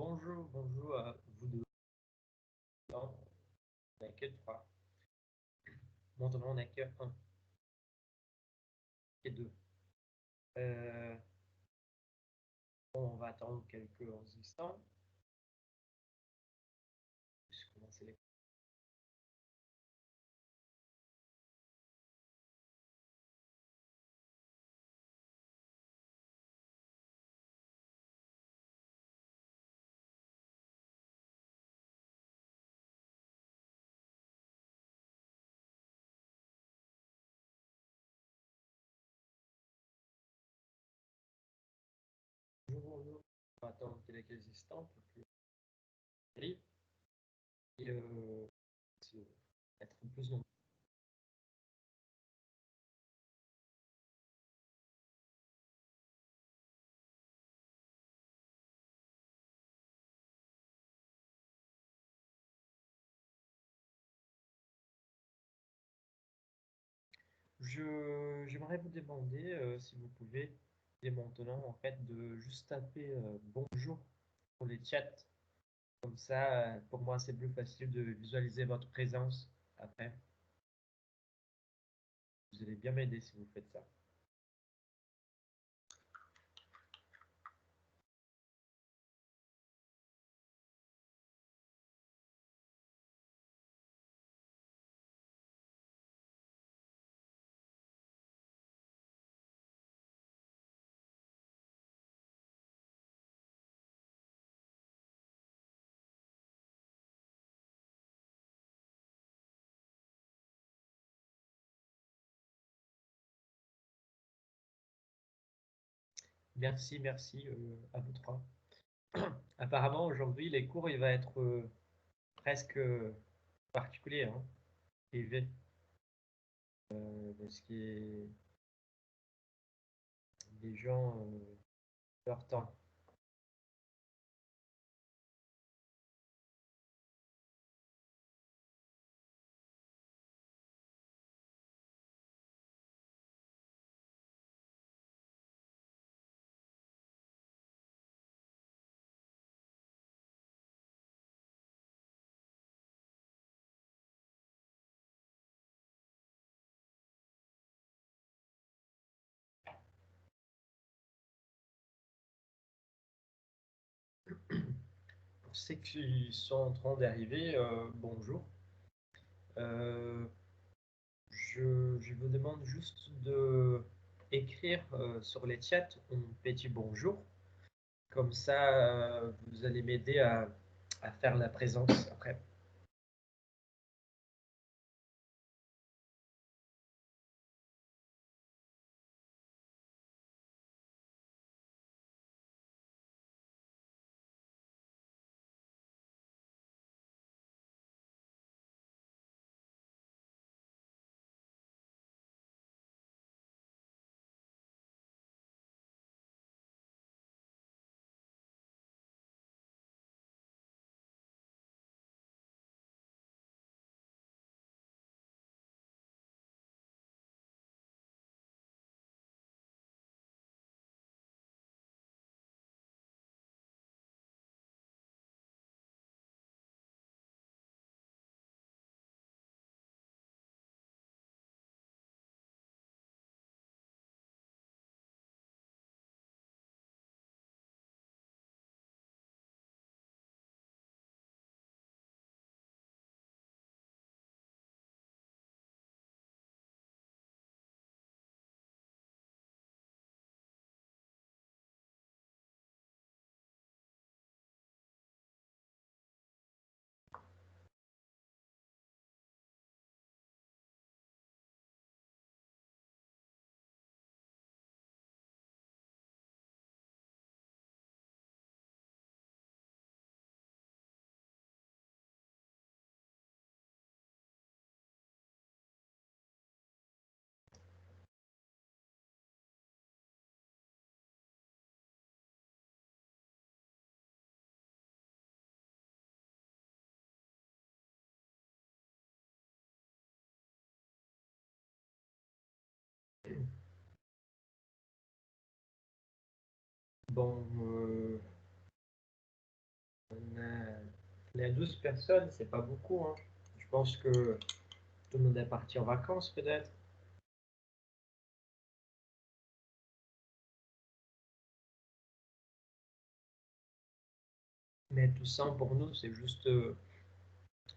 Bonjour, bonjour à vous deux. Non, on n'a que trois. Maintenant, on n'a que un et deux. Euh, bon, on va attendre quelques instants. Je vais commencer les... Bonjour, bonjour. On va attendre quelques instants pour que arrive et être plus nombreux. J'aimerais vous demander si vous pouvez, dès maintenant, en fait, de juste taper bonjour pour les chats. Comme ça, pour moi, c'est plus facile de visualiser votre présence après. Vous allez bien m'aider si vous faites ça. Merci, merci à vous trois. Apparemment, aujourd'hui, les cours, il va être presque particulier, hein, privé, parce que les gens, leur temps. Pour ceux qui sont en train d'arriver, bonjour. Euh, je vous demande juste de écrire sur les chats un petit bonjour. Comme ça, vous allez m'aider à faire la présence après. Bon, Les 12 personnes, c'est pas beaucoup, hein. Je pense que tout le monde est parti en vacances, peut-être. Mais tout ça, pour nous, c'est juste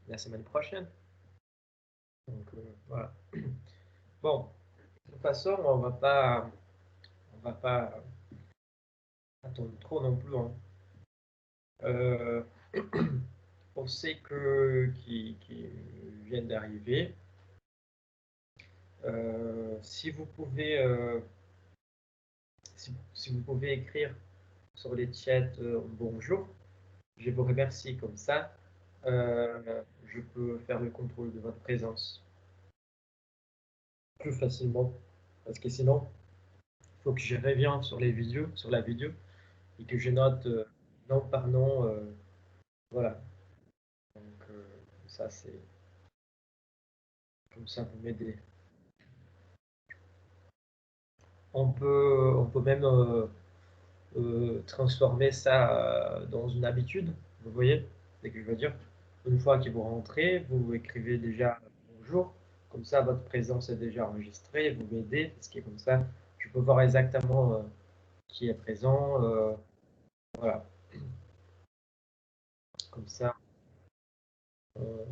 la semaine prochaine. Donc, voilà. Bon, de toute façon, on va pas attendre trop non plus, hein. Euh, on sait qui viennent d'arriver. Si vous pouvez, si vous pouvez écrire sur les chats bonjour, je vous remercie comme ça. Je peux faire le contrôle de votre présence plus facilement. Parce que sinon, il faut que je revienne sur les vidéos, sur la vidéo, et que je note nom par nom. Voilà. Donc, ça, c'est comme ça, vous m'aidez. On peut même transformer ça dans une habitude. Vous voyez ce que je veux dire? Une fois que vous rentrez, vous écrivez déjà bonjour. Comme ça, votre présence est déjà enregistrée. Vous m'aidez, parce que comme ça, je peux voir exactement qui est présent. Voilà. Comme ça, on,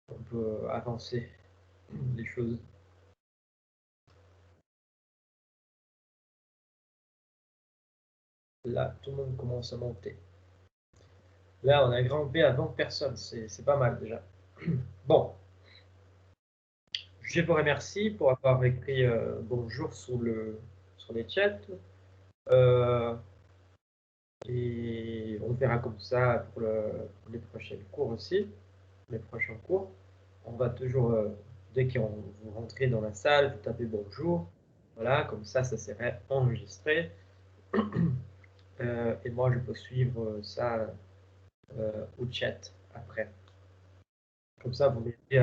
on peut avancer les choses. Là, tout le monde commence à monter. Là, on a grimpé à 20 personnes. C'est pas mal déjà. Bon, je vous remercie pour avoir écrit bonjour sur les chats. Euh, et on verra comme ça pour les prochains cours aussi. Les prochains cours. On va toujours, dès que vous rentrez dans la salle, vous tapez bonjour. Voilà, comme ça serait enregistré. Et moi, je peux suivre ça au chat après. Comme ça, vous m'aidez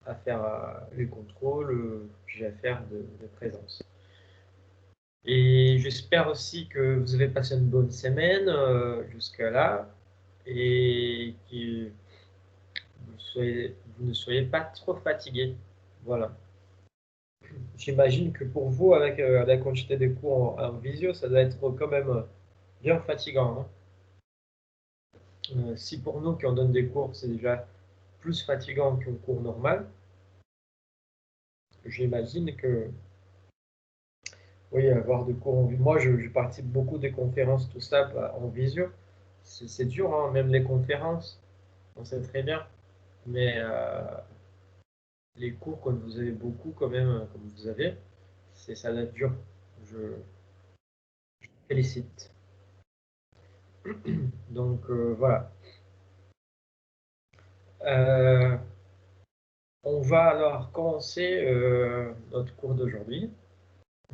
à faire les contrôles que j'ai à faire de présence. Et j'espère aussi que vous avez passé une bonne semaine jusqu'à là et que vous ne soyez pas trop fatigué. Voilà. J'imagine que pour vous, avec la quantité de cours en visio, ça doit être quand même bien fatigant, hein. Si pour nous qui on donne des cours, c'est déjà plus fatigant qu'un cours normal, j'imagine que oui, avoir des cours en visio. Moi, je participe beaucoup des conférences, tout ça en visio. C'est dur, hein, même les conférences, on sait très bien. Mais les cours, quand vous avez beaucoup, quand même, comme vous avez, ça doit être dur. Je félicite. Donc, voilà. Euh, on va alors commencer notre cours d'aujourd'hui.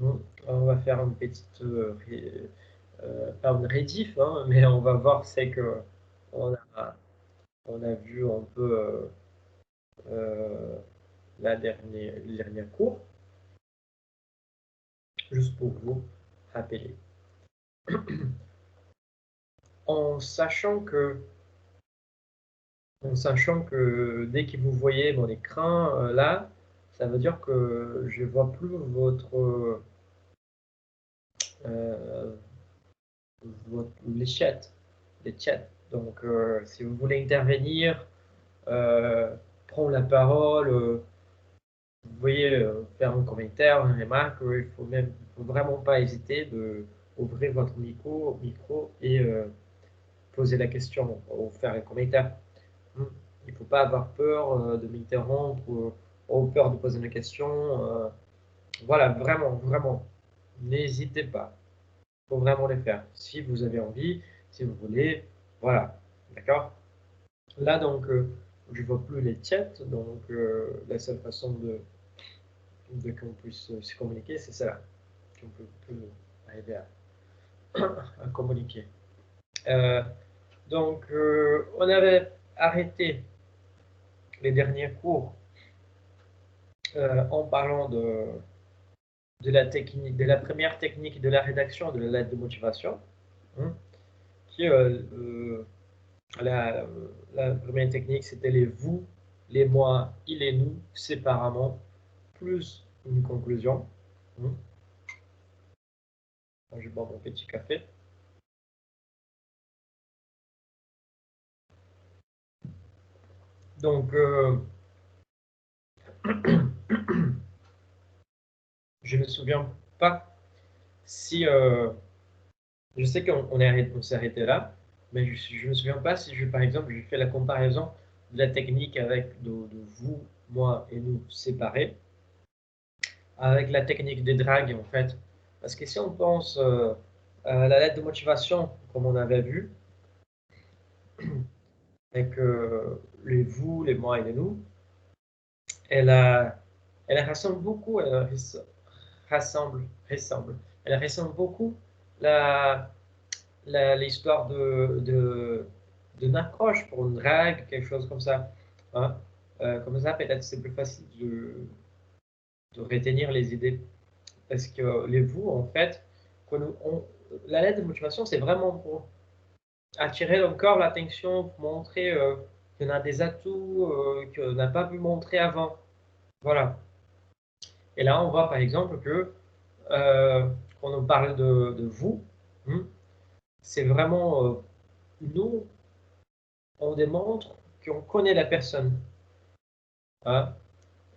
On va faire une petite, pas une rédiff, hein, mais on va voir, c'est que on a, on a vu un peu euh, le dernier cours, juste pour vous rappeler. En sachant que, en sachant que dès que vous voyez mon écran là, ça veut dire que je ne vois plus euh, les chats. Les chats. Donc, si vous voulez intervenir, prendre la parole, vous voyez, faire un commentaire, une remarque, il faut vraiment pas hésiter de ouvrir votre micro et poser la question ou faire un commentaire. Hmm. Il ne faut pas avoir peur de m'interrompre ou peur de poser une question. Voilà, vraiment, vraiment, n'hésitez pas. Il faut vraiment le faire. Si vous avez envie, si vous voulez, voilà, d'accord? Là, donc, je ne vois plus les chats, donc la seule façon de qu'on puisse se communiquer, c'est ça, qu'on peut arriver à communiquer. Euh, donc, on avait arrêté les derniers cours en parlant de la technique, de la première technique de la rédaction de la lettre de motivation, hein, qui La, la première technique, c'était les vous, les moi, il et nous, séparément, plus une conclusion. Moi, je bois mon petit café. Donc, je me souviens pas si... je sais on s'est arrêté là, mais je me souviens pas si, par exemple, j'ai fait la comparaison de la technique avec de vous, moi et nous séparés, avec la technique des dragues, en fait. Parce que si on pense à la lettre de motivation, comme on avait vu, avec les vous, les moi et les nous, elle, a, elle rassemble beaucoup, elle rassemble beaucoup la, l'histoire d'une accroche pour une drague, quelque chose comme ça. Hein. Comme ça, peut-être c'est plus facile de retenir les idées. Parce que les vous, en fait, la lettre de motivation, c'est vraiment pour attirer encore l'attention, pour montrer qu'on a des atouts qu'on n'a pas pu montrer avant. Voilà. Et là, on voit par exemple que quand on parle de vous, c'est vraiment nous, on démontre qu'on connaît la personne. Hein.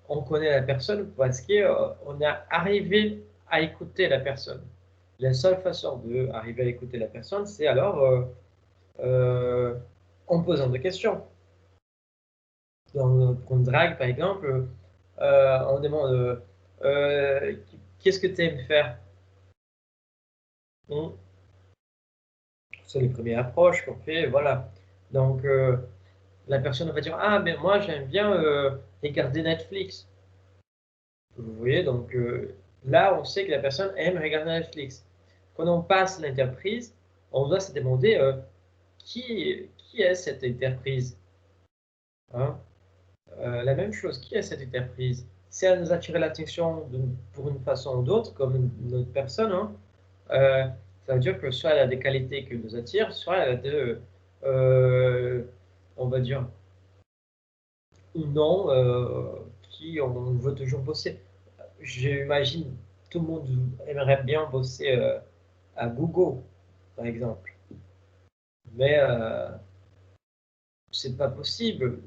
On connaît la personne parce qu'on est arrivé à écouter la personne. La seule façon d'arriver à écouter la personne, c'est alors euh, en posant des questions. Pour une drague, par exemple, on demande qu'est-ce que tu aimes faire. Hmm. C'est les premières approches qu'on fait, voilà. Donc, la personne va dire, ah, mais moi, j'aime bien regarder Netflix. Vous voyez, donc là, on sait que la personne aime regarder Netflix. Quand on passe l'interprise, on doit se demander qui est cette interprise. Hein. La même chose, qui est cette interprise? Si elle nous attire l'attention pour une façon ou d'autre, comme une autre personne, hein, euh, ça veut dire que soit elle a des qualités qui nous attirent, soit elle a euh, on va dire, ou non, qui on veut toujours bosser. J'imagine tout le monde aimerait bien bosser à Google, par exemple. Mais c'est pas possible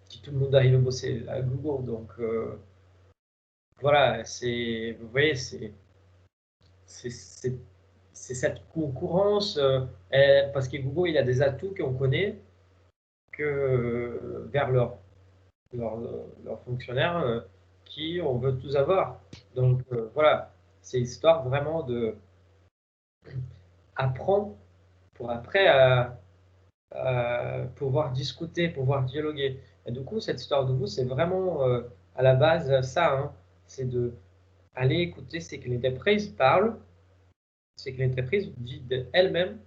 si tout le monde arrive à bosser à Google. Donc voilà, vous voyez, c'est, c'est, c'est cette concurrence, parce que Google, il a des atouts qu'on connaît que vers leurs leurs fonctionnaires qui on veut tous avoir. Donc voilà, c'est histoire vraiment de apprendre pour après pouvoir discuter, pouvoir dialoguer. Et du coup, cette histoire de vous, c'est vraiment à la base ça, hein, c'est de aller écouter ce que l'entreprise parle, ce que l'entreprise dit d'elle-même.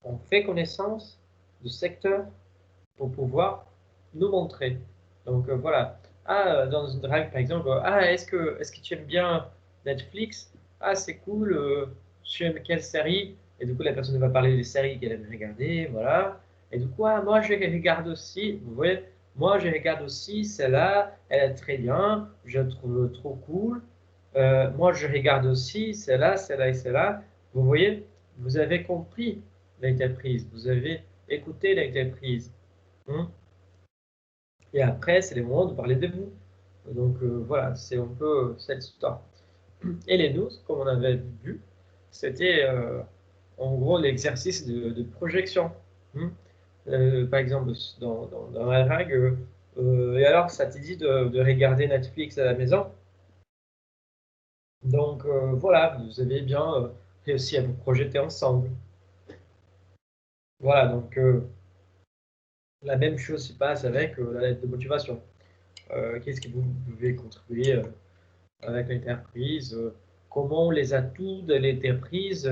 On fait connaissance du secteur pour pouvoir nous montrer. Donc voilà. Ah, dans une drague, par exemple, ah, est-ce que tu aimes bien Netflix? Ah, c'est cool. Tu aimes quelle série? Et du coup, la personne va parler des séries qu'elle aime regarder, voilà. Et du coup, ah, moi, je regarde aussi. Vous voyez, moi, je regarde aussi celle-là. Elle est très bien. Je la trouve trop cool. Moi, je regarde aussi celle-là, celle-là et celle-là. Vous voyez, vous avez compris l'entreprise. Vous avez écouté l'entreprise. Hein. Et après, c'est les moments de parler de vous. Donc voilà, c'est un peu cette histoire. Et les news, comme on avait vu, c'était en gros l'exercice de projection. Hein. Par exemple, dans la règle, et alors ça te dit de regarder Netflix à la maison. Donc voilà, vous avez bien réussi à vous projeter ensemble. Voilà, donc la même chose se passe avec la lettre de motivation. Qu'est-ce que vous pouvez contribuer avec l'entreprise, comment les atouts de l'entreprise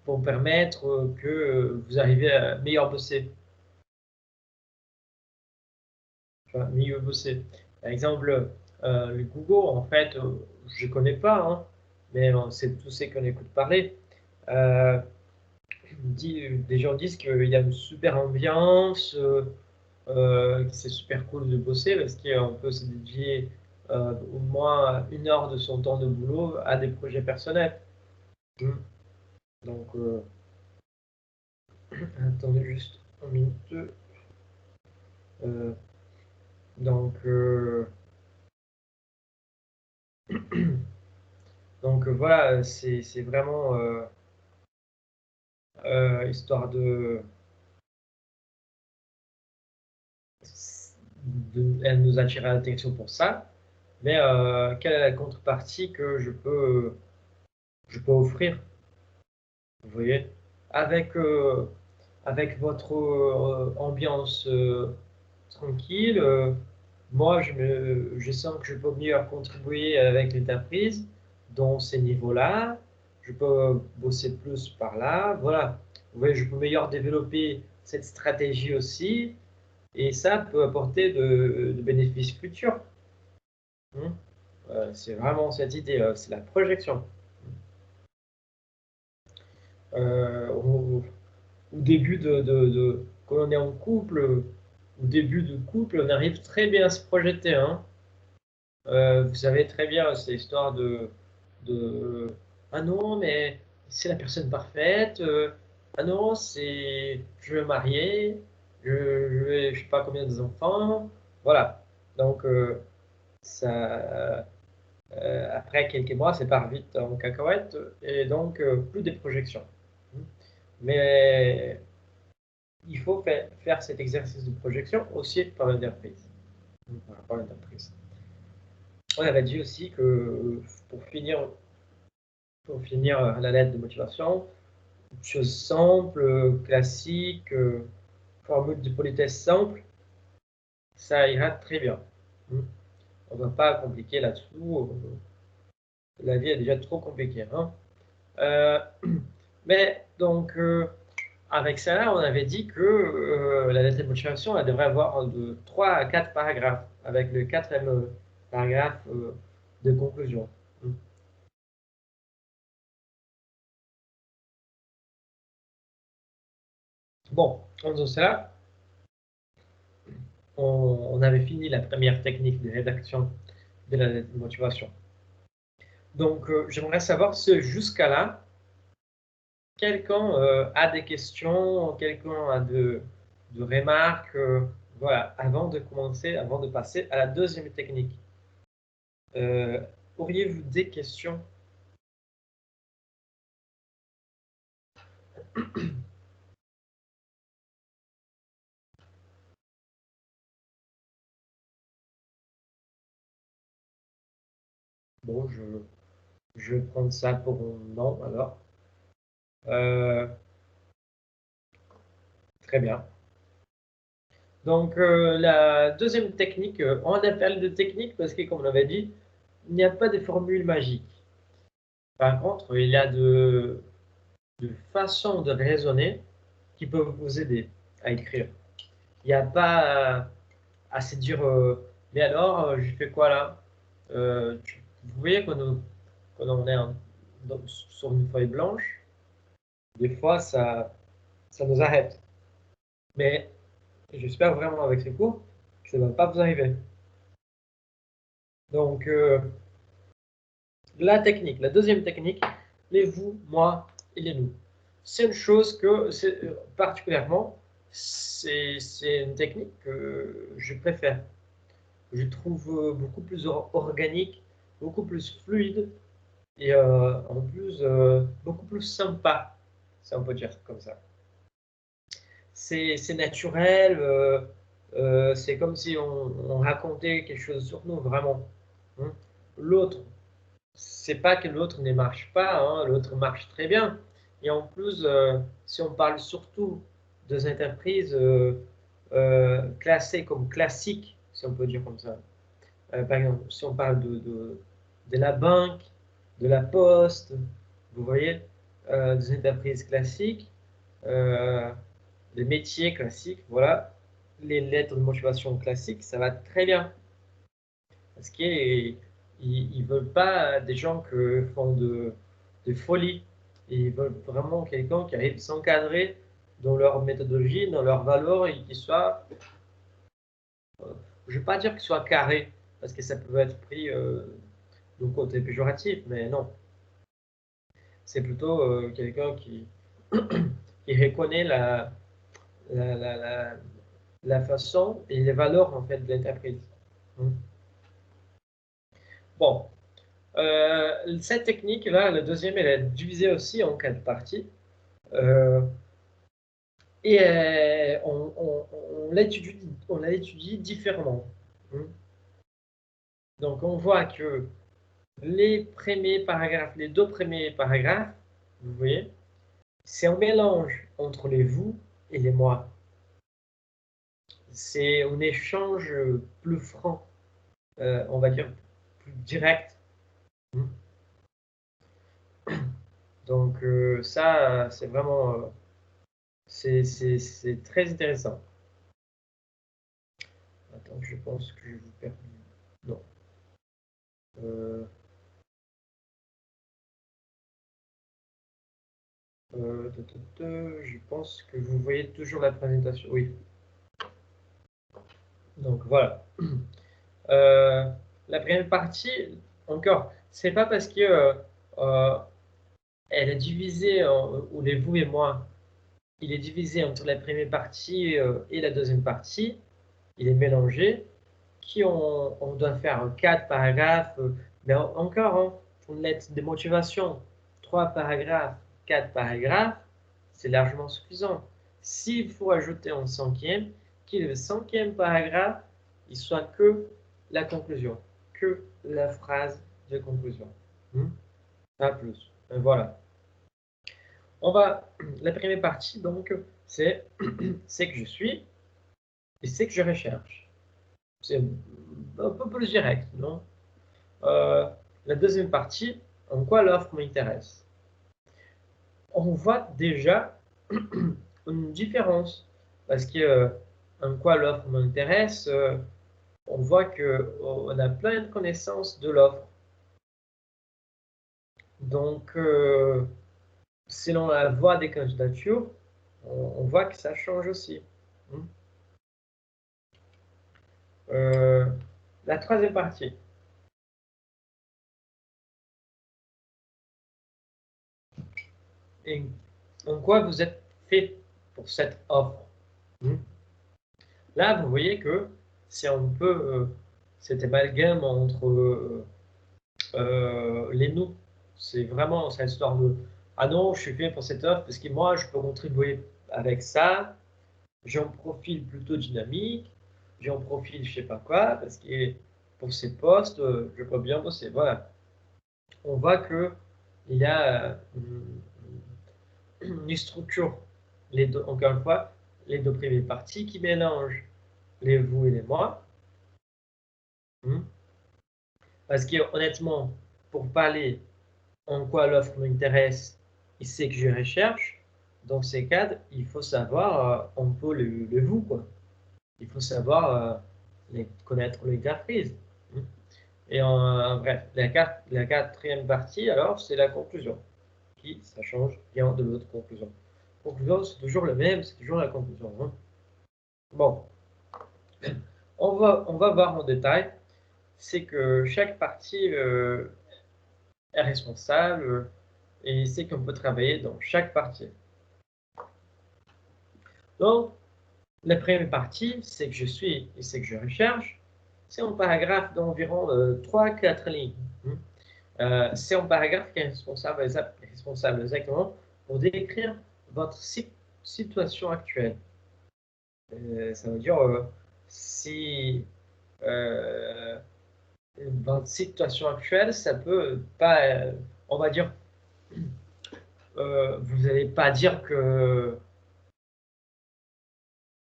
vont permettre que vous arrivez à mieux bosser. Enfin, mieux bosser. Par exemple, le Google, en fait, je ne connais pas, hein, mais c'est tous ceux qu'on écoute parler. Euh, des gens disent qu'il y a une super ambiance, que c'est super cool de bosser parce qu'on peut se dédier au moins 1 heure de son temps de boulot à des projets personnels. Mm. Donc, attendez juste 1 minute. Euh, donc, voilà, c'est vraiment histoire elle nous attire l'attention pour ça. Mais quelle est la contrepartie que je peux offrir? Vous voyez? Avec, avec votre ambiance tranquille, moi je sens que je peux mieux contribuer avec l'entreprise dans ces niveaux-là. Je peux bosser plus par là. Voilà. Vous voyez, je peux mieux développer cette stratégie aussi. Et ça peut apporter de bénéfices futurs. Hein. C'est vraiment cette idée, c'est la projection. Au début quand on est en couple, au début de couple, on arrive très bien à se projeter. Hein. Vous savez très bien, c'est l'histoire de ah non, mais c'est la personne parfaite. Ah non, je veux me marier, je sais pas combien d'enfants. Voilà. Donc, ça, après quelques mois, ça part vite en cacahuète et donc plus de projections. Mais il faut faire cet exercice de projection aussi par l'entreprise. Voilà, par l'entreprise. On avait dit aussi que pour finir la lettre de motivation, chose simple, classique, formule de politesse simple, ça ira très bien. On ne va pas compliquer là-dessous. La vie est déjà trop compliquée. Hein. Euh, mais donc, avec ça, on avait dit que la lettre de motivation, elle devrait avoir de 3 à 4 paragraphes, avec le quatrième paragraphe de conclusion. Bon, en faisant cela, on avait fini la première technique de rédaction de la lettre de motivation. Donc, j'aimerais savoir si jusqu'à là, quelqu'un a des questions, quelqu'un a de remarques, voilà, avant de commencer, avant de passer à la deuxième technique. Euh, Auriez-vous des questions? Bon, je vais prendre ça pour un non, alors. Euh, Très bien. Donc, la deuxième technique, on appelle de technique parce que, comme on l'avait dit, il n'y a pas de formule magique. Par contre, il y a de façons de raisonner qui peuvent vous aider à écrire. Il n'y a pas à se dire, mais alors, je fais quoi là? Vous voyez, quand on est sur une feuille blanche, des fois, ça nous arrête. Mais j'espère vraiment avec ces cours que ça ne va pas vous arriver. Donc, la technique, la deuxième technique, les vous, moi et les nous. C'est une chose que, particulièrement, c'est une technique que je préfère. Je trouve beaucoup plus organique, beaucoup plus fluide et en plus beaucoup plus sympa, si on peut dire comme ça. C'est naturel, c'est comme si on racontait quelque chose sur nous, vraiment. Hein. L'autre, c'est pas que l'autre ne marche pas, hein, l'autre marche très bien. Et en plus, si on parle surtout des entreprises classées comme classiques, si on peut dire comme ça. Par exemple, si on parle de la banque, de la poste, vous voyez, des entreprises classiques, euh, les métiers classiques, voilà, les lettres de motivation classiques, ça va très bien. Parce qu'ils ne veulent pas des gens qui font de folie. Ils veulent vraiment quelqu'un qui arrive s'encadrer dans leur méthodologie, dans leurs valeurs et qui soit, je ne vais pas dire qu'il soit carré, parce que ça peut être pris d'un côté péjoratif, mais non. C'est plutôt quelqu'un qui, qui reconnaît la, la, la, la façon et les valeurs en fait de l'entreprise. Bon, cette technique-là, la deuxième, elle est divisée aussi en 4 parties. Et on l'étudie différemment. Donc on voit que les premiers paragraphes, les 2 premiers paragraphes, vous voyez, c'est un mélange entre les vous et les moi. C'est un échange plus franc, on va dire plus direct. Donc ça, c'est vraiment, c'est très intéressant. Attends, je pense que je vous perds. Non. Je pense que vous voyez toujours la présentation. Oui. Donc voilà. La première partie, encore, c'est pas parce que elle est divisée, ou les vous et moi, il est divisé entre la première partie et la deuxième partie, il est mélangé, on doit faire 4 paragraphes, mais encore, hein, une lettre de motivation, 3 paragraphes, 4 paragraphes, c'est largement suffisant. S'il faut ajouter un cinquième, qu'il le cinquième paragraphe, il soit que la conclusion, que la phrase de conclusion. Pas plus. Voilà. La première partie, donc, c'est c'est que je suis et c'est que je recherche. C'est un peu plus direct, non? La deuxième partie, en quoi l'offre m'intéresse. On voit déjà une différence parce que en quoi l'offre m'intéresse, on voit qu'on a plein de connaissances de l'offre. Donc, selon la voie des candidatures, on voit que ça change aussi. La troisième partie. Et en quoi vous êtes fait pour cette offre. Là, vous voyez que c'est un peu cet amalgame entre les nous. C'est vraiment cette histoire de ah non, je suis fait pour cette offre parce que moi, je peux contribuer avec ça. J'ai un profil plutôt dynamique. J'ai un profil, je sais pas quoi, parce que pour ces postes, je peux bien bosser. Voilà. On voit que il y a une structure, encore une fois, les deux premières parties qui mélangent les vous et les moi. Parce que honnêtement, pour parler en quoi l'offre m'intéresse et ce que je recherche, dans ces cadres, il faut savoir un peu le vous, quoi. Il faut savoir connaître l'exercice. Et bref, la quatrième partie, alors, c'est la conclusion. Qui, ça change bien de l'autre conclusion. Conclusion, c'est toujours le même, c'est toujours la conclusion. Bon, on va voir en détail. C'est que chaque partie est responsable et c'est qu'on peut travailler dans chaque partie. Donc, la première partie, c'est que je suis et c'est que je recherche. C'est un paragraphe d'environ 3-4 lignes. C'est un paragraphe qui est responsable exactement pour décrire votre situation actuelle. Ça veut dire si votre situation actuelle, ça peut pas, on va dire, vous n'allez pas dire que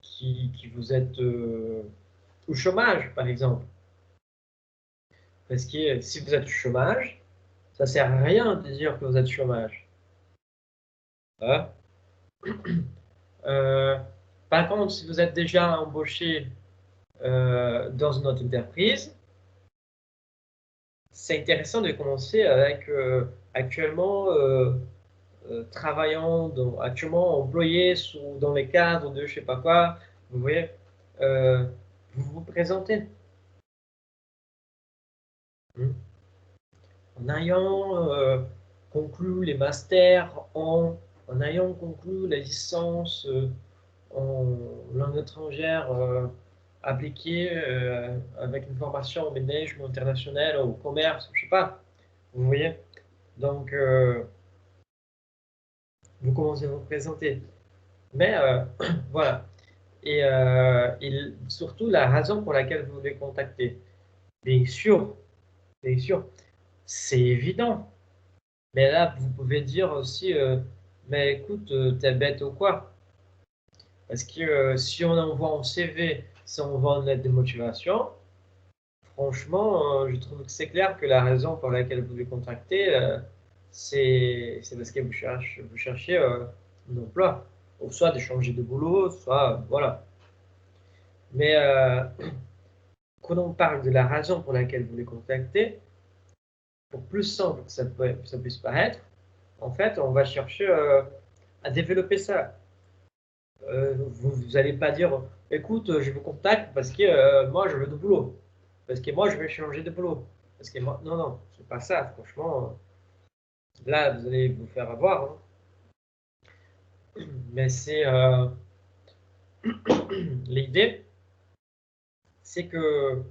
qui vous êtes au chômage, par exemple. Parce que si vous êtes au chômage, ça sert à rien de dire que vous êtes au chômage. Hein? Par contre, si vous êtes déjà embauché dans une autre entreprise, c'est intéressant de commencer avec actuellement travaillant, actuellement employé dans les cadres de je sais pas quoi, vous voyez, vous vous présentez. Hmm. En ayant conclu les masters, en ayant conclu la licence en langue étrangère appliquée avec une formation en management international, au commerce, je sais pas, vous voyez. Donc, vous commencez à vous présenter. Mais voilà. Et surtout, la raison pour laquelle vous les contactez. Bien sûr, bien sûr, c'est évident. Mais là, vous pouvez dire aussi, mais écoute, t'es bête ou quoi? Parce que si on envoie un CV, si on envoie une lettre de motivation, franchement, je trouve que c'est clair que la raison pour laquelle vous les contactez, c'est parce que vous cherchez un emploi. Ou soit de changer de boulot, soit voilà. Mais quand on parle de la raison pour laquelle vous les contactez, pour plus simple que ça puisse paraître, en fait, on va chercher à développer ça. Vous n'allez pas dire, écoute, je vous contacte parce que moi, je veux du boulot. Parce que moi, je vais changer de boulot. Parce que moi, non, non, c'est pas ça. Franchement, là, vous allez vous faire avoir. Hein. Mais c'est l'idée, c'est que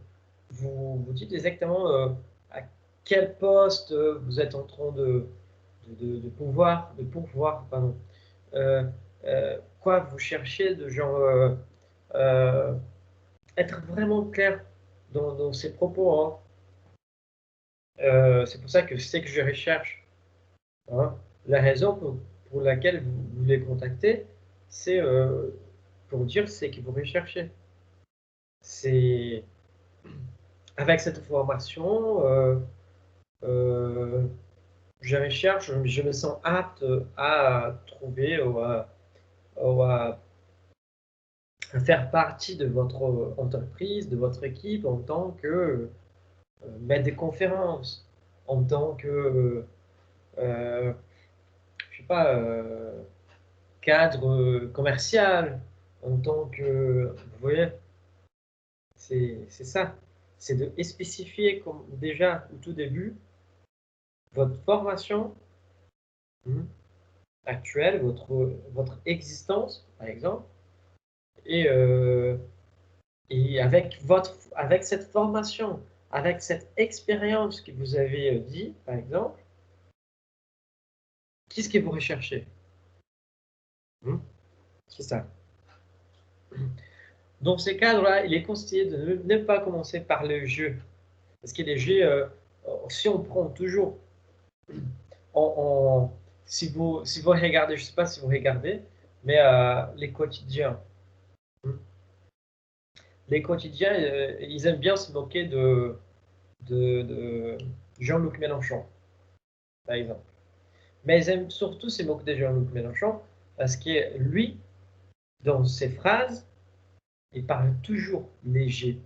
vous dites exactement à quel poste vous êtes en train de pouvoir, pardon, euh, quoi vous cherchez de genre euh, être vraiment clair dans ses propos. Hein. C'est pour ça que c'est que je recherche. Hein. La raison pour laquelle vous les contactez, c'est pour dire c'est que vous recherchez. C'est avec cette information, je recherche, je me sens apte à trouver ou à faire partie de votre entreprise, de votre équipe en tant que maître de conférence, en tant que, je sais pas, cadre commercial, en tant que, vous voyez, c'est ça. C'est de spécifier comme déjà au tout début votre formation actuelle, votre existence, par exemple, et, euh, et avec cette formation, avec cette expérience que vous avez dit, par exemple, qu'est-ce que vous recherchez? C'est ça. Dans ces cadres-là, il est conseillé de ne pas commencer par le jeu. Parce que les jeux, si on prend toujours, si vous regardez, je ne sais pas si vous regardez, mais les quotidiens. Les quotidiens, ils aiment bien se moquer de Jean-Luc Mélenchon, par exemple. Mais ils aiment surtout se moquer de Jean-Luc Mélenchon parce que lui, dans ses phrases, il parle toujours léger.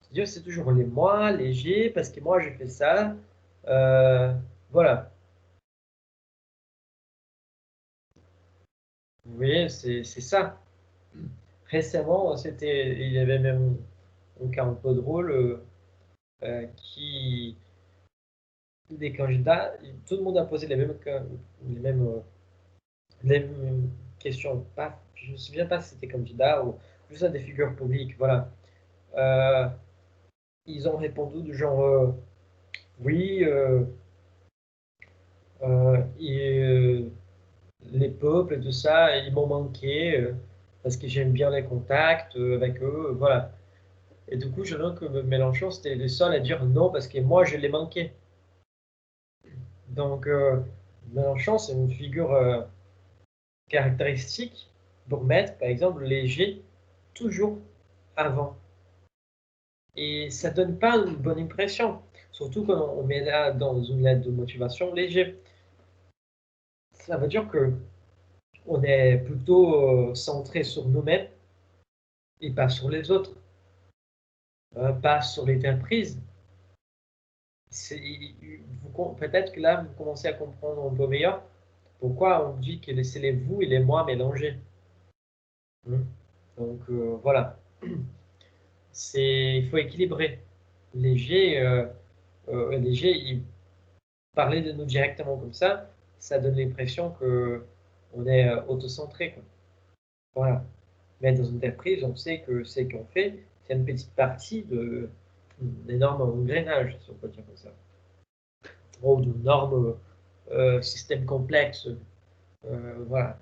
C'est-à-dire c'est toujours les moi, léger, parce que moi, je fais ça. Euh, voilà. Vous voyez, c'est ça. Récemment, il y avait même un cas un peu drôle qui des candidats, tout le monde a posé les mêmes questions. Pas, je ne me souviens pas si c'était candidat ou juste à des figures publiques. Voilà. Euh, Ils ont répondu du genre oui, les peuples et tout ça, ils m'ont manqué parce que j'aime bien les contacts avec eux. Voilà. Et du coup, je vois que Mélenchon, c'était le seul à dire non parce que moi, je l'ai manqué. Donc, Mélenchon, c'est une figure caractéristique pour mettre, par exemple, léger toujours avant. Et ça donne pas une bonne impression, surtout quand on met là dans une lettre de motivation léger. Ça veut dire que on est plutôt centré sur nous-mêmes et pas sur les autres, pas sur l'entreprise. Peut-être que là, vous commencez à comprendre un peu meilleur Pourquoi on dit que c'est les vous et les moi mélangés? Donc voilà, il faut équilibrer. Les G, ils parlaient de nous directement comme ça donne l'impression que on est autocentré, quoi. Voilà. Mais dans une entreprise, on sait que ce qu'on fait, c'est une petite partie d'un énorme engrenage, si on peut dire comme ça. Ou d'un énorme système complexe. Voilà.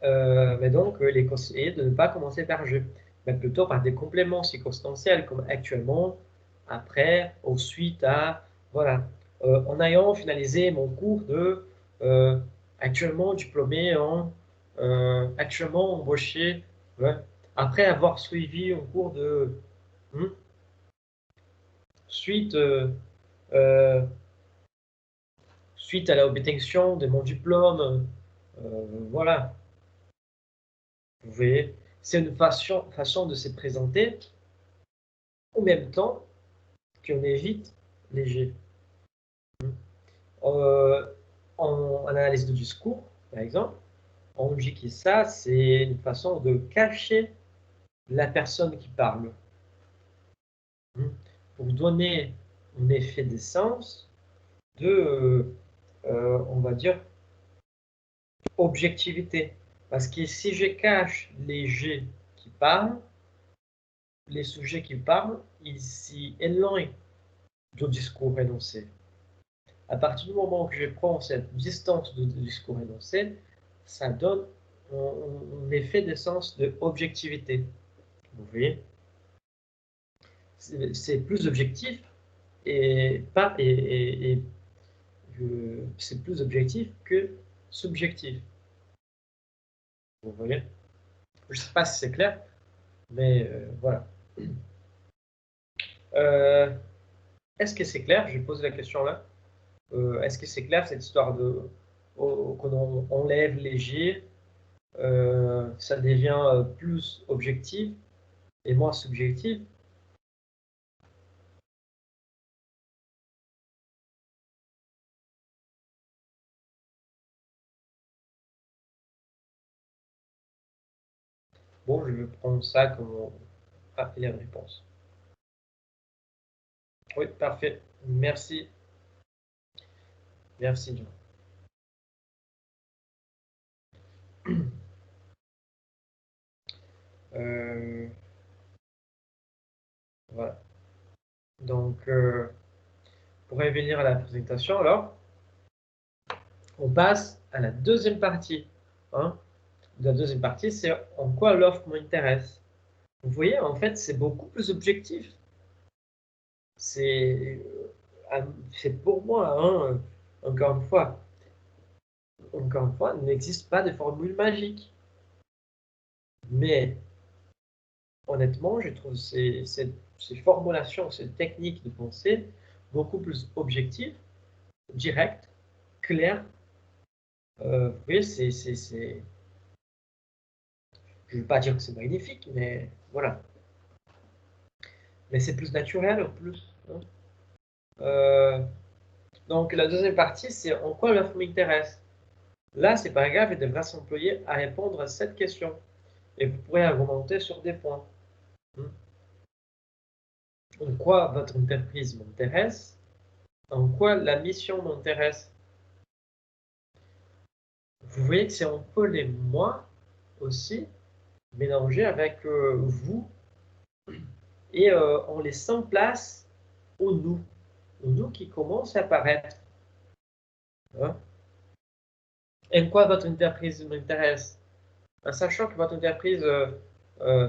Mais donc, les conseillers de ne pas commencer par je, mais plutôt par des compléments circonstanciels, comme actuellement, après, ou suite à, voilà. En ayant finalisé mon cours de actuellement diplômé actuellement embauché, ouais, après avoir suivi un cours de hmm, suite, euh, suite à l'obtention de mon diplôme, voilà. Vous voyez, c'est une façon de se présenter en même temps qu'on évite les jets. Euh, en analyse de discours, par exemple, on dit que ça, c'est une façon de cacher la personne qui parle. Pour donner un effet de sens de, on va dire, objectivité. Parce que si je cache les jets qui parlent, les sujets qui parlent, ils s'y éloignent du discours énoncé. À partir du moment que je prends cette distance du discours énoncé, ça donne un effet de sens de objectivité. Vous voyez, c'est plus objectif et pas c'est plus objectif que subjectif. Vous voyez, je ne sais pas si c'est clair, mais voilà. Est-ce que c'est clair? Je pose la question là. Est-ce que c'est clair cette histoire de qu'on enlève léger, ça devient plus objectif et moins subjectif? Bon, je vais prendre ça comme la réponse. Oui, parfait. Merci. Merci, John. Voilà. Donc, pour revenir à la présentation, alors, on passe à la deuxième partie. Hein. La deuxième partie, c'est en quoi l'offre m'intéresse. Vous voyez, en fait, c'est beaucoup plus objectif. C'est pour moi, hein, encore une fois, il n'existe pas de formule magique. Mais honnêtement, je trouve ces formulations, ces techniques de pensée beaucoup plus objectives, directes, claires. Vous voyez, je ne veux pas dire que c'est magnifique, mais voilà. Mais c'est plus naturel en plus. Hein. Donc la deuxième partie, c'est en quoi l'offre m'intéresse. Là, c'est pas grave, il devra s'employer à répondre à cette question. Et vous pourrez argumenter sur des points. En quoi votre entreprise m'intéresse? En quoi la mission m'intéresse? Vous voyez que c'est un peu les moi aussi mélangés avec vous et en laissant place au nous qui commence à apparaître. Hein. En quoi votre entreprise m'intéresse? En sachant que votre entreprise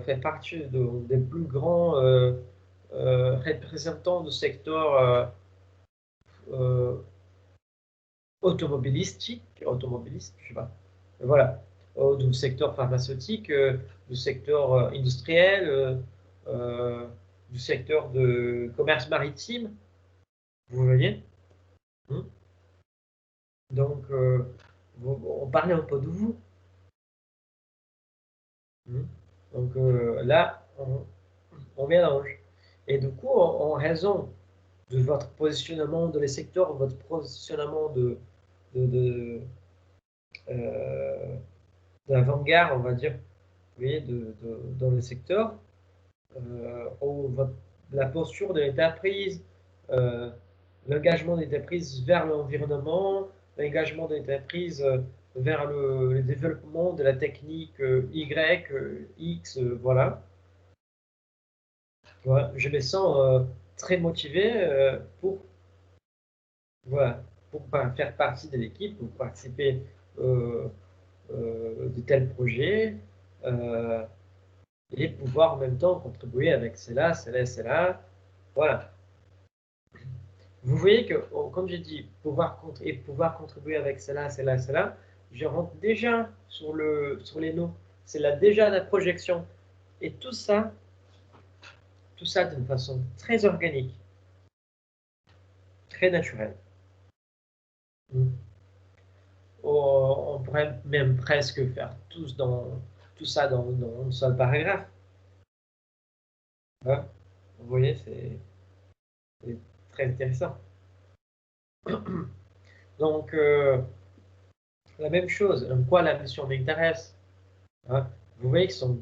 fait partie des plus grands représentants du secteur euh, automobiliste, je sais pas. Voilà, du secteur pharmaceutique, du secteur industriel, euh, du secteur de commerce maritime, vous voyez. Hein. Donc, on parlait un peu de vous. Hein. Donc là, on mélange. Et du coup, en raison de votre positionnement dans les secteurs, votre positionnement de euh, d'avant-garde, on va dire, vous voyez, dans le secteur, la posture de l'entreprise, l'engagement de l'entreprise vers l'environnement, l'engagement de l'entreprise vers le développement de la technique Y, X, voilà. Voilà. Je me sens très motivé voilà, pour faire partie de l'équipe, pour participer de tels projets et pouvoir en même temps contribuer avec cela, cela, cela. Voilà. Vous voyez que, comme j'ai dit, pouvoir contribuer avec cela, cela, cela, je rentre déjà sur les noms. C'est là déjà la projection. Et tout ça d'une façon très organique, très naturelle. On pourrait même presque faire tout ça dans un seul paragraphe. Hein. Vous voyez, c'est très intéressant. Donc, la même chose, en quoi la mission m'intéresse. Hein. Vous voyez que ce sont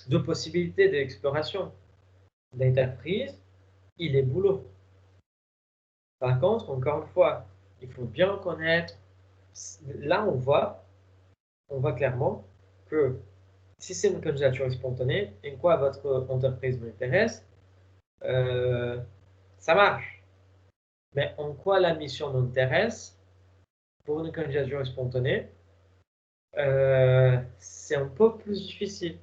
deux possibilités d'exploration. L'entreprise et les boulots. Par contre, encore une fois, il faut bien connaître. Là, on voit clairement que si c'est une candidature spontanée, en quoi votre entreprise m'intéresse, ça marche. Mais en quoi la mission m'intéresse pour une candidature spontanée, c'est un peu plus difficile.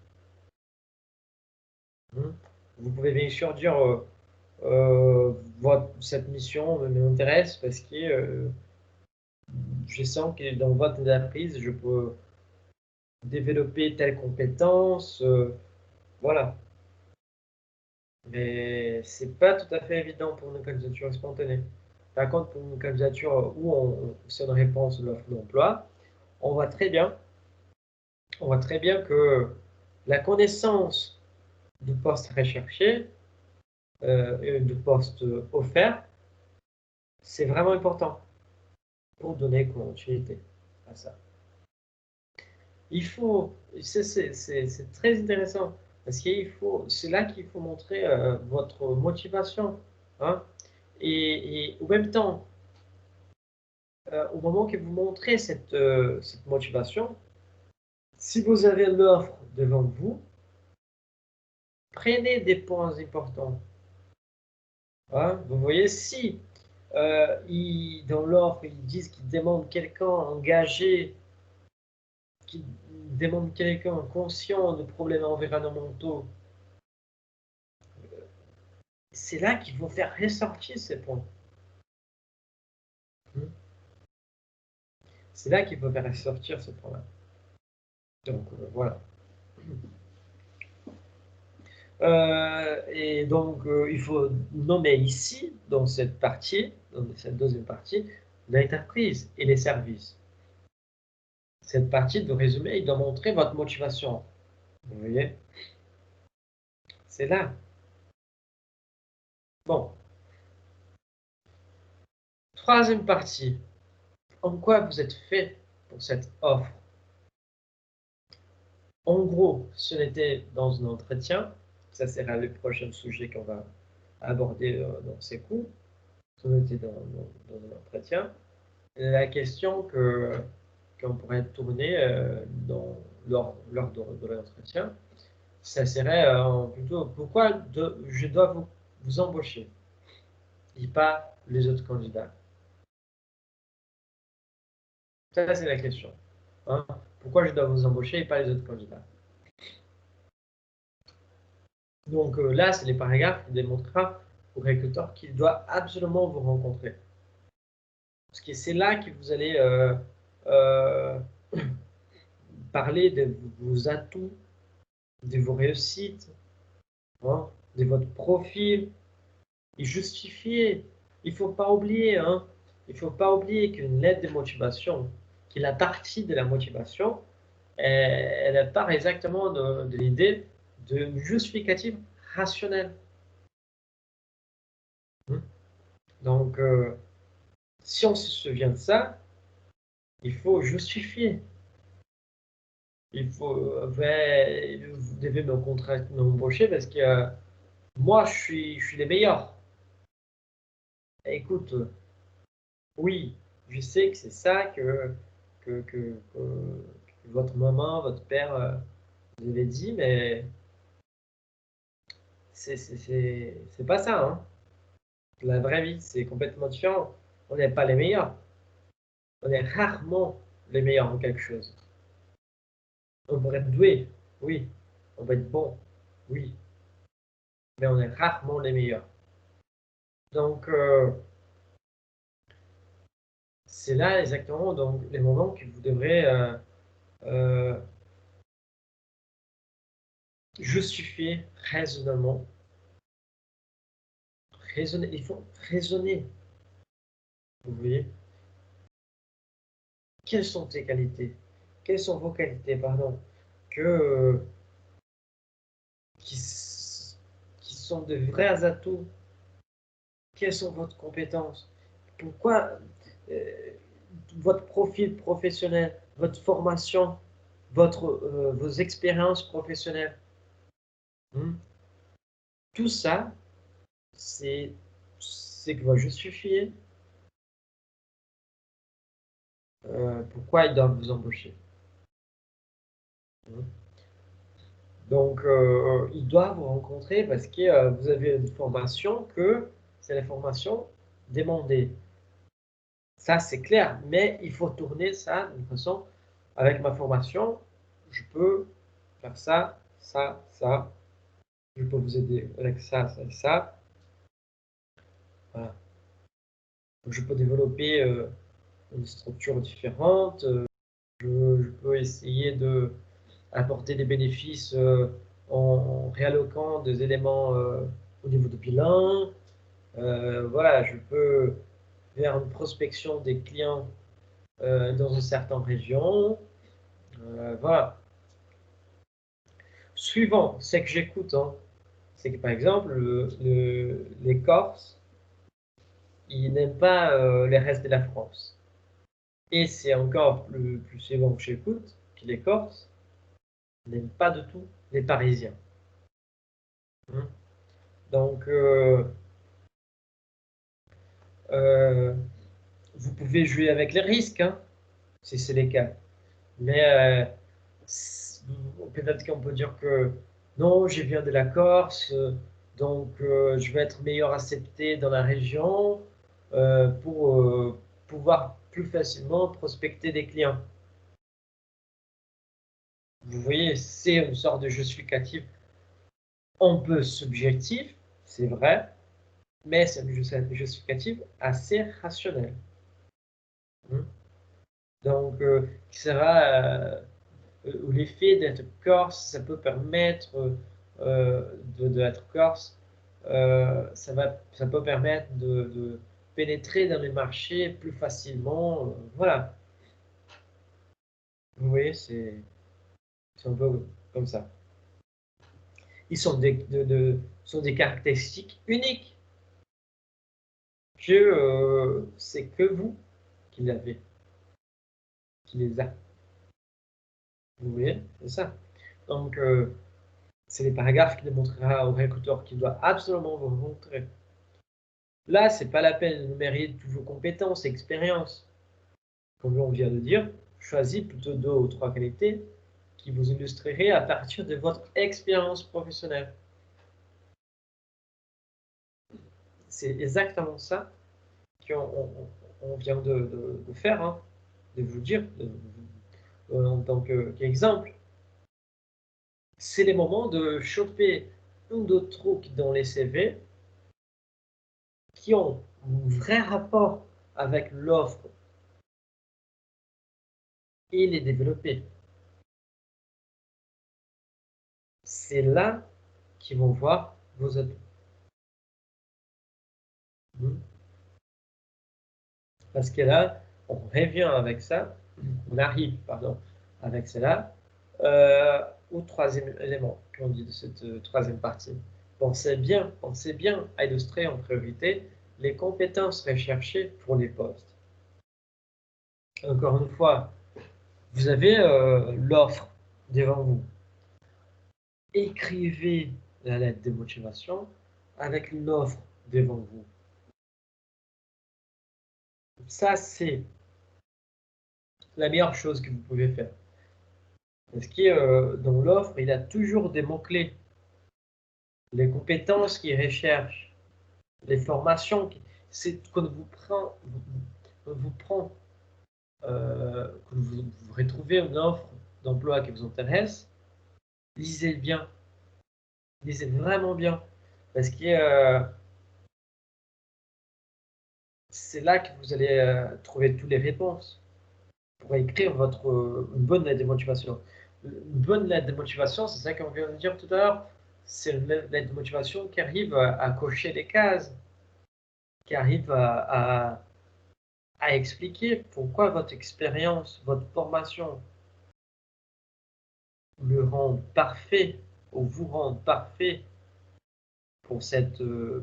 Vous pouvez bien sûr dire cette mission m'intéresse parce que je sens que dans votre entreprise, je peux développer telle compétence, voilà. Mais c'est pas tout à fait évident pour une candidature spontanée. Par contre, pour une candidature où c'est une réponse de l'offre d'emploi, on voit très bien que la connaissance du poste recherché et du poste offert, c'est vraiment important pour donner continuité à ça. C'est très intéressant parce c'est là qu'il faut montrer votre motivation, hein. Et en même temps, au moment que vous montrez cette motivation, si vous avez l'offre devant vous, prenez des points importants. Hein. Vous voyez, si dans l'offre, ils disent qu'ils demandent quelqu'un engagé, qui demande quelqu'un conscient de problèmes environnementaux, c'est là qu'il faut faire ressortir ces points. C'est là qu'il faut faire ressortir ces points-là. Donc, voilà. Et donc, il faut nommer ici, dans cette partie, dans cette deuxième partie, l'entreprise et les services. Cette partie de résumé, il doit montrer votre motivation. Vous voyez? C'est là. Bon. Troisième partie. En quoi vous êtes fait pour cette offre? En gros, si on était dans un entretien, ça sera le prochain sujet qu'on va aborder dans ces cours, si on était dans un entretien, la question qu'on pourrait tourner lors de l'entretien, ça serait plutôt pourquoi je dois vous embaucher et pas les autres candidats. Ça, c'est la question. Hein. Pourquoi je dois vous embaucher et pas les autres candidats? Donc là, c'est les paragraphes qui démontrera au recruteur qu'il doit absolument vous rencontrer. Parce que c'est là que vous allez euh, parler de vos atouts, de vos réussites, hein, de votre profil, et justifier. Il ne faut pas oublier, hein, il faut pas oublier qu'une lettre de motivation, qui est la partie de la motivation, elle part exactement de l'idée de justificatif rationnel. Donc, Si on se souvient de ça, il faut justifier. Il faut, vous devez m'embaucher parce que moi, je suis les meilleurs. Écoute, oui, je sais que c'est ça que votre maman, votre père vous avait dit, mais c'est pas ça, hein. La vraie vie, c'est complètement différent. On n'est pas les meilleurs. On est rarement les meilleurs en quelque chose. On pourrait être doué, oui. On va être bon, oui. Mais on est rarement les meilleurs. Donc, c'est là exactement donc, les moments que vous devrez euh, justifier raisonnablement. Raisonner, il faut raisonner. Vous voyez? Quelles sont tes qualités? Quelles sont vos qualités, pardon, que, qui, qui sont de vrais atouts? Quelles sont vos compétences? Pourquoi votre profil professionnel, votre formation, vos expériences professionnelles? Hmm? Tout ça, c'est que va justifier pourquoi ils doivent vous embaucher. Hmm? Donc, ils doivent vous rencontrer parce que vous avez une formation que c'est la formation demandée. Ça, c'est clair, mais il faut tourner ça d'une façon, avec ma formation, je peux faire ça, ça, ça, je peux vous aider avec ça, ça et ça. Voilà. Donc, je peux développer une structure différente, je peux essayer de apporter des bénéfices en réalloquant des éléments au niveau de bilan. Voilà, je peux faire une prospection des clients dans une certaine région. Voilà. Suivant, c'est que j'écoute, hein, c'est que par exemple, les Corses, ils n'aiment pas les restes de la France. Et c'est encore plus souvent que j'écoute que les Corses n'aiment pas du tout les Parisiens. Hein. Donc, euh, vous pouvez jouer avec les risques, hein, si c'est les cas. Mais peut-être qu'on peut dire que non, je viens de la Corse, donc je vais être meilleur accepté dans la région pour pouvoir plus facilement prospecter des clients. Vous voyez, c'est une sorte de justificatif un peu subjectif, c'est vrai, mais c'est une justificatif assez rationnel. Hein. Donc, qui sera l'effet d'être corse, ça peut permettre d'être corse, ça peut permettre de pénétrer dans les marchés plus facilement. Voilà, vous voyez, c'est un peu comme ça. Ils sont sont des caractéristiques uniques que c'est que vous qui l'avez, qui les a. Vous voyez, c'est ça. Donc, c'est les paragraphes qui démontrera au recruteur qu'il doit absolument vous montrer. Là, c'est pas la peine de numérer toutes vos compétences et expériences. Comme on vient de dire, choisissez plutôt 2 ou 3 qualités qui vous illustreraient à partir de votre expérience professionnelle. C'est exactement ça qu'on vient de faire, hein, de vous dire en tant qu'exemple. C'est les moments de choper un ou deux trucs dans les CV qui ont un vrai rapport avec l'offre et les développer. C'est là qu'ils vont voir vos atouts. Parce que là, on revient avec ça, on arrive, pardon, avec cela, au troisième élément qu'on dit de cette troisième partie. Pensez bien à illustrer en priorité les compétences recherchées pour les postes. Encore une fois, vous avez l'offre devant vous. Écrivez la lettre de motivation avec une offre devant vous. Ça, c'est la meilleure chose que vous pouvez faire. Parce que dans l'offre, il a toujours des mots-clés. Les compétences qu'il recherche, les formations. C'est quand quand vous retrouvez une offre d'emploi qui vous intéresse, lisez bien. Lisez vraiment bien. Parce que c'est là que vous allez trouver toutes les réponses pour écrire une bonne lettre de motivation. Une bonne lettre de motivation, c'est ça qu'on vient de dire tout à l'heure, c'est une lettre de motivation qui arrive à cocher des cases, qui arrive à expliquer pourquoi votre expérience, votre formation le rend parfait ou vous rend parfait pour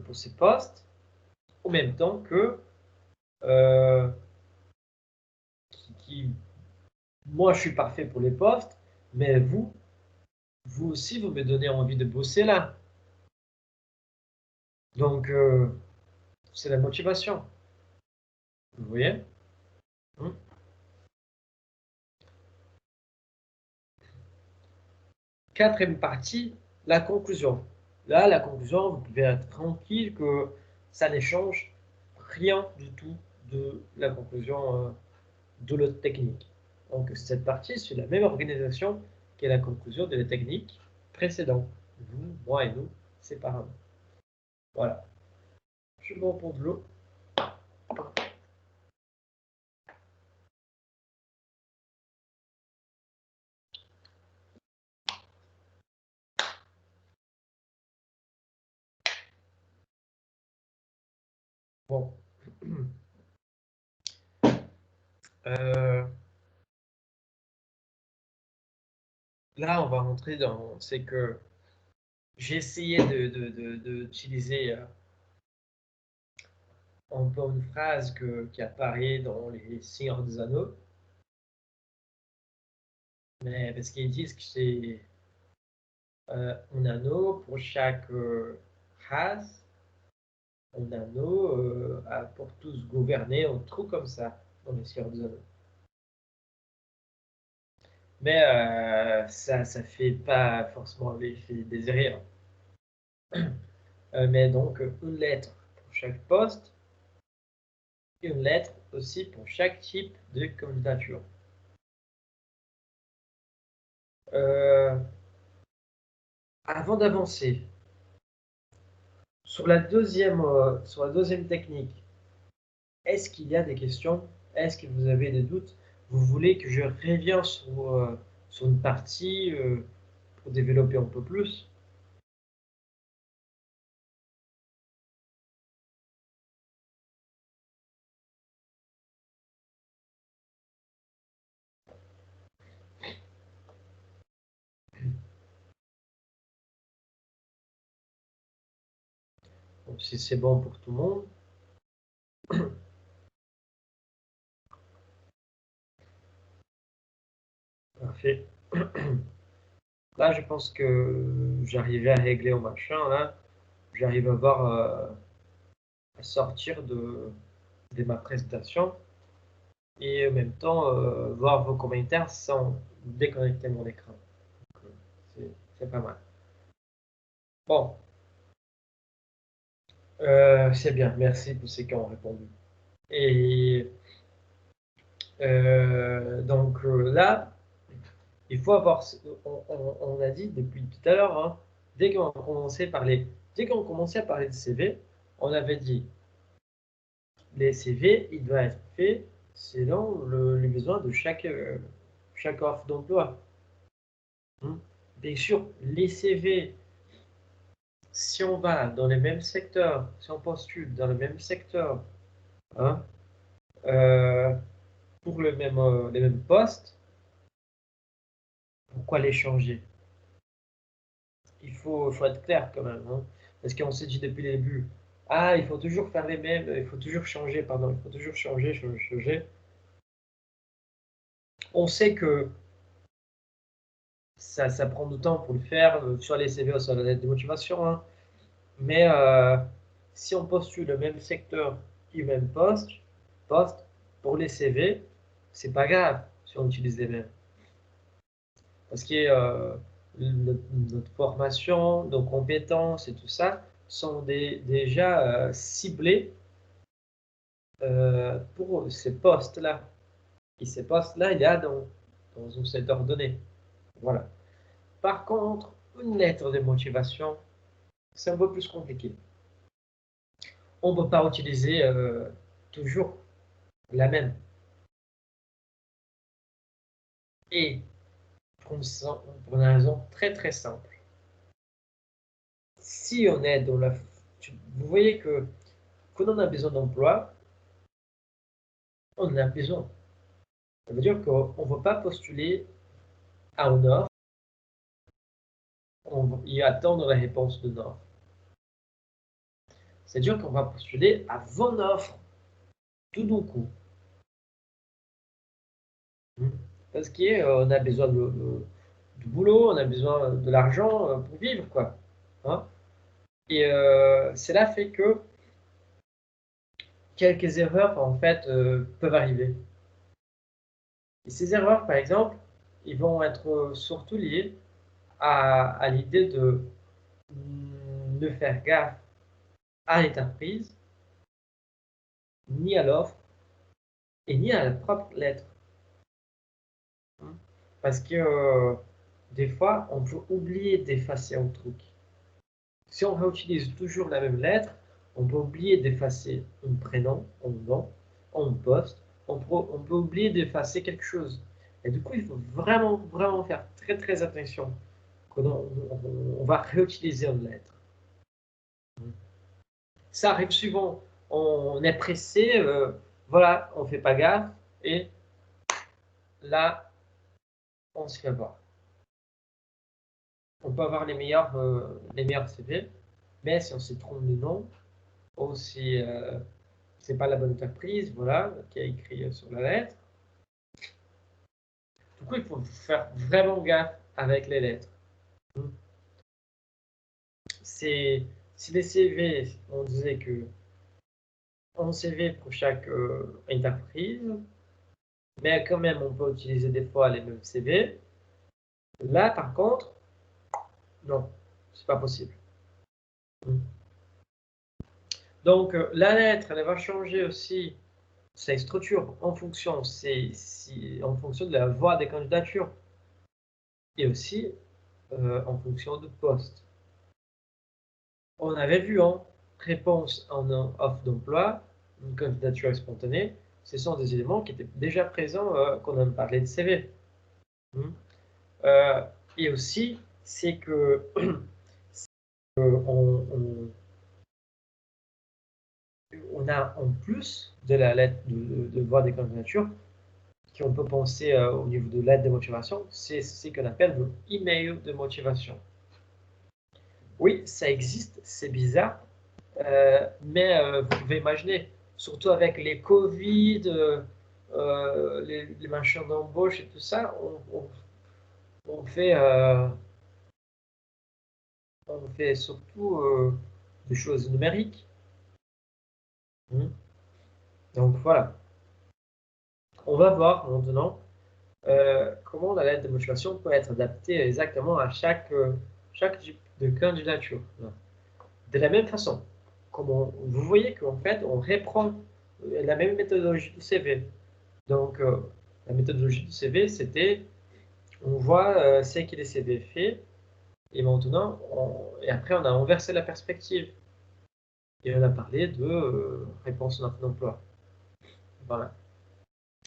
pour ces postes, en même temps que euh, qui moi, je suis parfait pour les postes, mais vous aussi, vous me donnez envie de bosser là. Donc, c'est la motivation. Vous voyez? Hmm. Quatrième partie, la conclusion. Là, la conclusion, vous pouvez être tranquille que ça ne change rien du tout de la conclusion de l'autre technique. Donc, cette partie, c'est la même organisation que la conclusion de la technique précédente. Vous, moi et nous, séparément. Voilà. Je vous reprends de l'eau. Bon. Euh, Là, on va rentrer dans. C'est que j'ai essayé d'utiliser un peu une phrase qui apparaît dans les Seigneurs des Anneaux, mais parce qu'ils disent que c'est un anneau pour chaque race, un anneau pour tous gouverner, un truc comme ça dans les Seigneurs des Anneaux. Mais ça fait pas forcément l'effet désiré, hein. Mais donc, une lettre pour chaque poste, et une lettre aussi pour chaque type de candidature. Euh, Avant d'avancer, sur la deuxième technique, est-ce qu'il y a des questions? Est-ce que vous avez des doutes? Vous voulez que je revienne sur une partie pour développer un peu plus? Donc, si c'est bon pour tout le monde, parfait. Là, je pense que j'arrivais à régler au machin, là. J'arrive à sortir de ma présentation et en même temps voir vos commentaires sans déconnecter mon écran. Donc, c'est pas mal. Bon, c'est bien. Merci pour ceux qui ont répondu. Et là, il faut avoir. On a dit depuis tout à l'heure, hein, dès qu'on commençait à parler de CV, on avait dit les CV, il doit être fait selon les besoins de chaque offre d'emploi. Hmm. Bien sûr, les CV, si on va dans les mêmes secteurs, si on postule dans le même secteur, hein, euh, pour les mêmes postes, pourquoi les changer? Faut être clair quand même, hein, parce qu'on s'est dit depuis le début, ah, il faut toujours faire les mêmes, il faut toujours changer, pardon, il faut toujours changer, changer, changer. On sait que ça prend du temps pour le faire, sur les CV ou sur la lettre de motivation, hein. Mais si on postule le même secteur et même poste pour les CV, c'est pas grave si on utilise les mêmes. Parce que notre formation, nos compétences et tout ça sont déjà ciblés pour ces postes-là. Et ces postes-là, il y a dans un secteur donné. Voilà. Par contre, une lettre de motivation, c'est un peu plus compliqué. On ne peut pas utiliser toujours la même. Et pour une raison très très simple. Si on est dans la... Vous voyez que quand on a besoin d'emploi, on en a besoin. Ça veut dire qu'on ne va pas postuler à une offre, on va y attendre la réponse de l'offre. C'est-à-dire qu'on va postuler à 20 offres tout d'un coup. Parce qu'on a besoin de boulot, on a besoin de l'argent pour vivre, quoi. Hein. Et cela fait que quelques erreurs, en fait, peuvent arriver. Et ces erreurs, par exemple, ils vont être surtout liées à l'idée de ne faire gaffe à l'entreprise, ni à l'offre, et ni à la propre lettre. Parce que des fois, on peut oublier d'effacer un truc. Si on réutilise toujours la même lettre, on peut oublier d'effacer un prénom, un nom, un poste. On peut oublier d'effacer quelque chose. Et du coup, il faut vraiment, vraiment faire très, très attention quand on va réutiliser une lettre. Ça arrive souvent. On est pressé, voilà, on ne fait pas gaffe, et là, on se fait voir. On peut avoir les meilleurs CV, mais si on se trompe de nom, ou si c'est pas la bonne entreprise, voilà, qui a écrit sur la lettre. Du coup, il faut faire vraiment gaffe avec les lettres. Si les CV, on disait que un CV pour chaque entreprise, mais quand même, on peut utiliser des fois les mêmes CV. Là, par contre, non, c'est pas possible. Donc, la lettre, elle va changer aussi sa structure en fonction, en fonction de la voie des candidatures et aussi en fonction du poste. On avait vu, hein, réponse en offre d'emploi, une candidature spontanée, ce sont des éléments qui étaient déjà présents quand on parlait de CV. Euh, et aussi, c'est que on a en plus de la lettre de voie des candidatures, qu'on peut penser au niveau de l'aide de motivation, c'est ce qu'on appelle le email de motivation. Oui, ça existe, c'est bizarre, mais vous pouvez imaginer, surtout avec les Covid, les machins d'embauche et tout ça, on fait surtout des choses numériques. Donc voilà, on va voir maintenant comment la lettre de motivation peut être adaptée exactement à chaque type de candidature. De la même façon, vous voyez qu'en fait, on reprend la même méthodologie du CV. Donc, la méthodologie du CV, c'était, on voit ce que les CV fait, et maintenant, et après, on a inversé la perspective. Et on a parlé de réponse d'emploi. Voilà.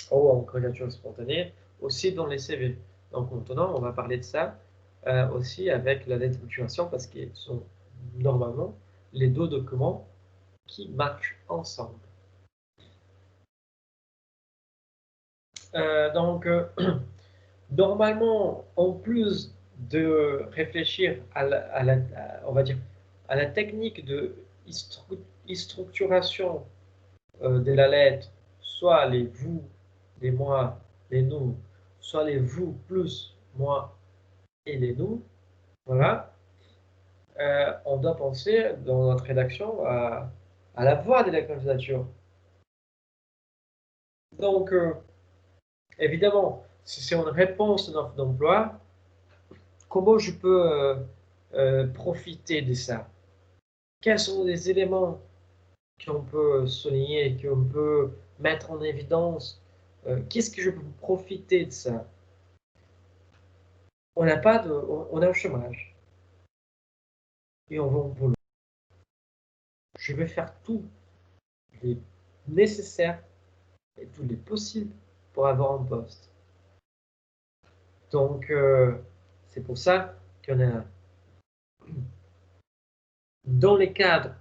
Ou en candidature spontanée, aussi dans les CV. Donc maintenant, on va parler de ça aussi avec la lettre de motivation parce qu'ils sont normalement les deux documents qui marchent ensemble. Donc, normalement, en plus de réfléchir on va dire, à la technique de structuration de la lettre, soit les vous, les moi, les nous, soit les vous plus moi et les nous, voilà, on doit penser dans notre rédaction à la voix de la candidature. Donc, évidemment, si c'est une réponse à une offre d'emploi, comment je peux profiter de ça? Quels sont les éléments qu'on peut souligner, qu'on peut mettre en évidence? Qu'est-ce que je peux profiter de ça? On n'a pas de, on a un chômage et on va au boulot. Je vais faire tout les nécessaires et tout les possibles pour avoir un poste. Donc, c'est pour ça qu'on a, dans les cadres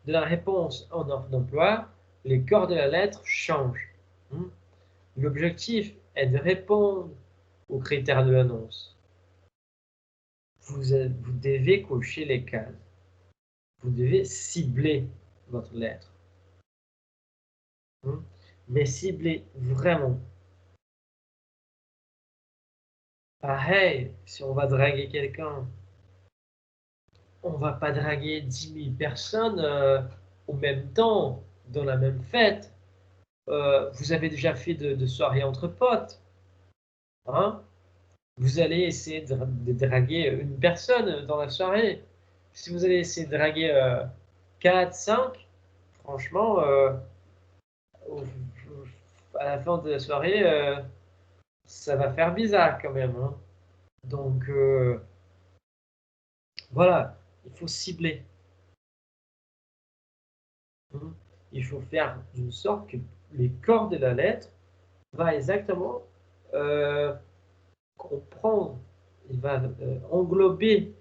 de la réponse en offre d'emploi, les corps de la lettre changent. L'objectif est de répondre aux critères de l'annonce. Vous devez cocher les cases. Vous devez cibler votre lettre. Mais cibler vraiment. Pareil, si on va draguer quelqu'un, on va pas draguer 10 000 personnes au même temps, dans la même fête. Vous avez déjà fait de soirées entre potes. Hein? Vous allez essayer de draguer une personne dans la soirée. Si vous allez essayer de draguer 4, 5, franchement, à la fin de la soirée, ça va faire bizarre quand même. Hein. Donc, voilà, il faut cibler. Il faut faire d'une sorte que les corps de la lettre va exactement comprendre, il va englober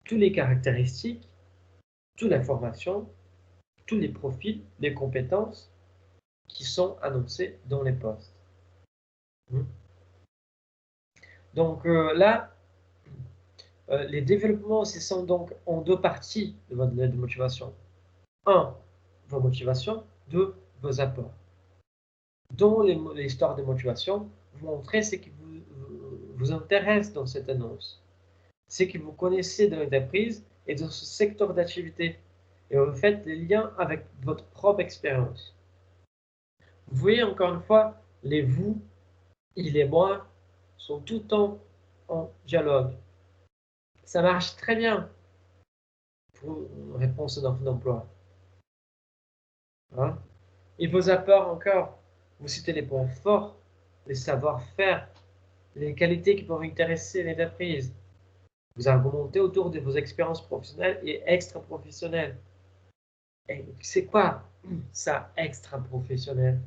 toutes les caractéristiques, toute l'information, tous les profils, les compétences qui sont annoncées dans les postes. Donc là, les développements, ce sont donc en deux parties de votre lettre de motivation. 1, vos motivations. 2, vos apports. Dans l'histoire de motivation, vous montrez ce qui vous intéresse dans cette annonce, ce que vous connaissez de l'entreprise et de ce secteur d'activité, et vous faites des liens avec votre propre expérience. Vous voyez, encore une fois, les vous et les moi sont tout le temps en dialogue. Ça marche très bien pour une réponse d'emploi. Hein? Et vos apports encore, vous citez les points forts, les savoir-faire, les qualités qui peuvent intéresser l'entreprise. Vous argumentez autour de vos expériences professionnelles et extra-professionnelles. Et c'est quoi ça, extra-professionnel?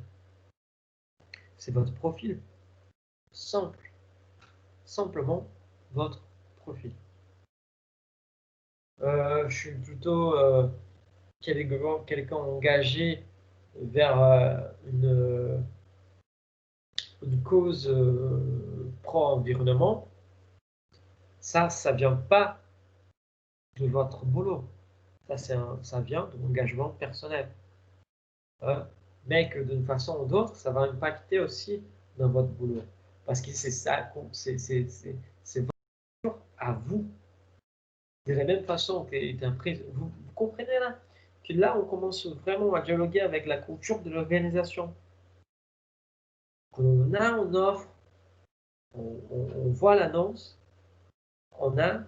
C'est votre profil. Simple. Simplement votre profil. Je suis plutôt quelqu'un engagé vers une cause pro-environnement. Ça vient pas de votre boulot. Ça vient de l'engagement personnel. Mais que d'une façon ou d'autre, ça va impacter aussi dans votre boulot. Parce que c'est ça, c'est votre à vous. De la même façon que l'entreprise, vous comprenez là? Que là, on commence vraiment à dialoguer avec la culture de l'organisation. On a une offre, on voit l'annonce, on a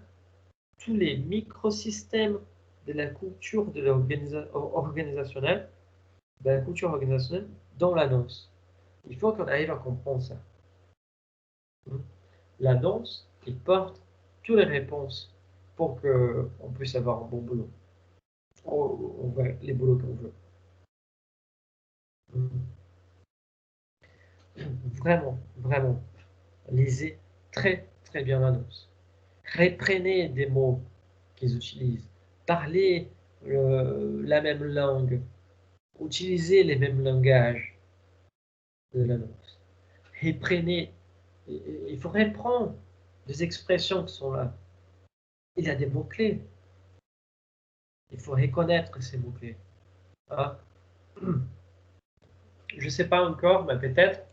tous les microsystèmes de la culture de organisationnelle, de la culture organisationnelle dans l'annonce. Il faut qu'on arrive à comprendre ça. L'annonce, il porte toutes les réponses pour qu'on puisse avoir un bon boulot. On voit les boulots qu'on veut. Vraiment, vraiment, lisez très, très bien l'annonce. Reprenez des mots qu'ils utilisent. Parlez la même langue. Utilisez les mêmes langages de l'annonce. Reprenez. Il faut reprendre des expressions qui sont là. Il y a des mots-clés. Il faut reconnaître ces mots-clés. Hein? Je ne sais pas encore, mais peut-être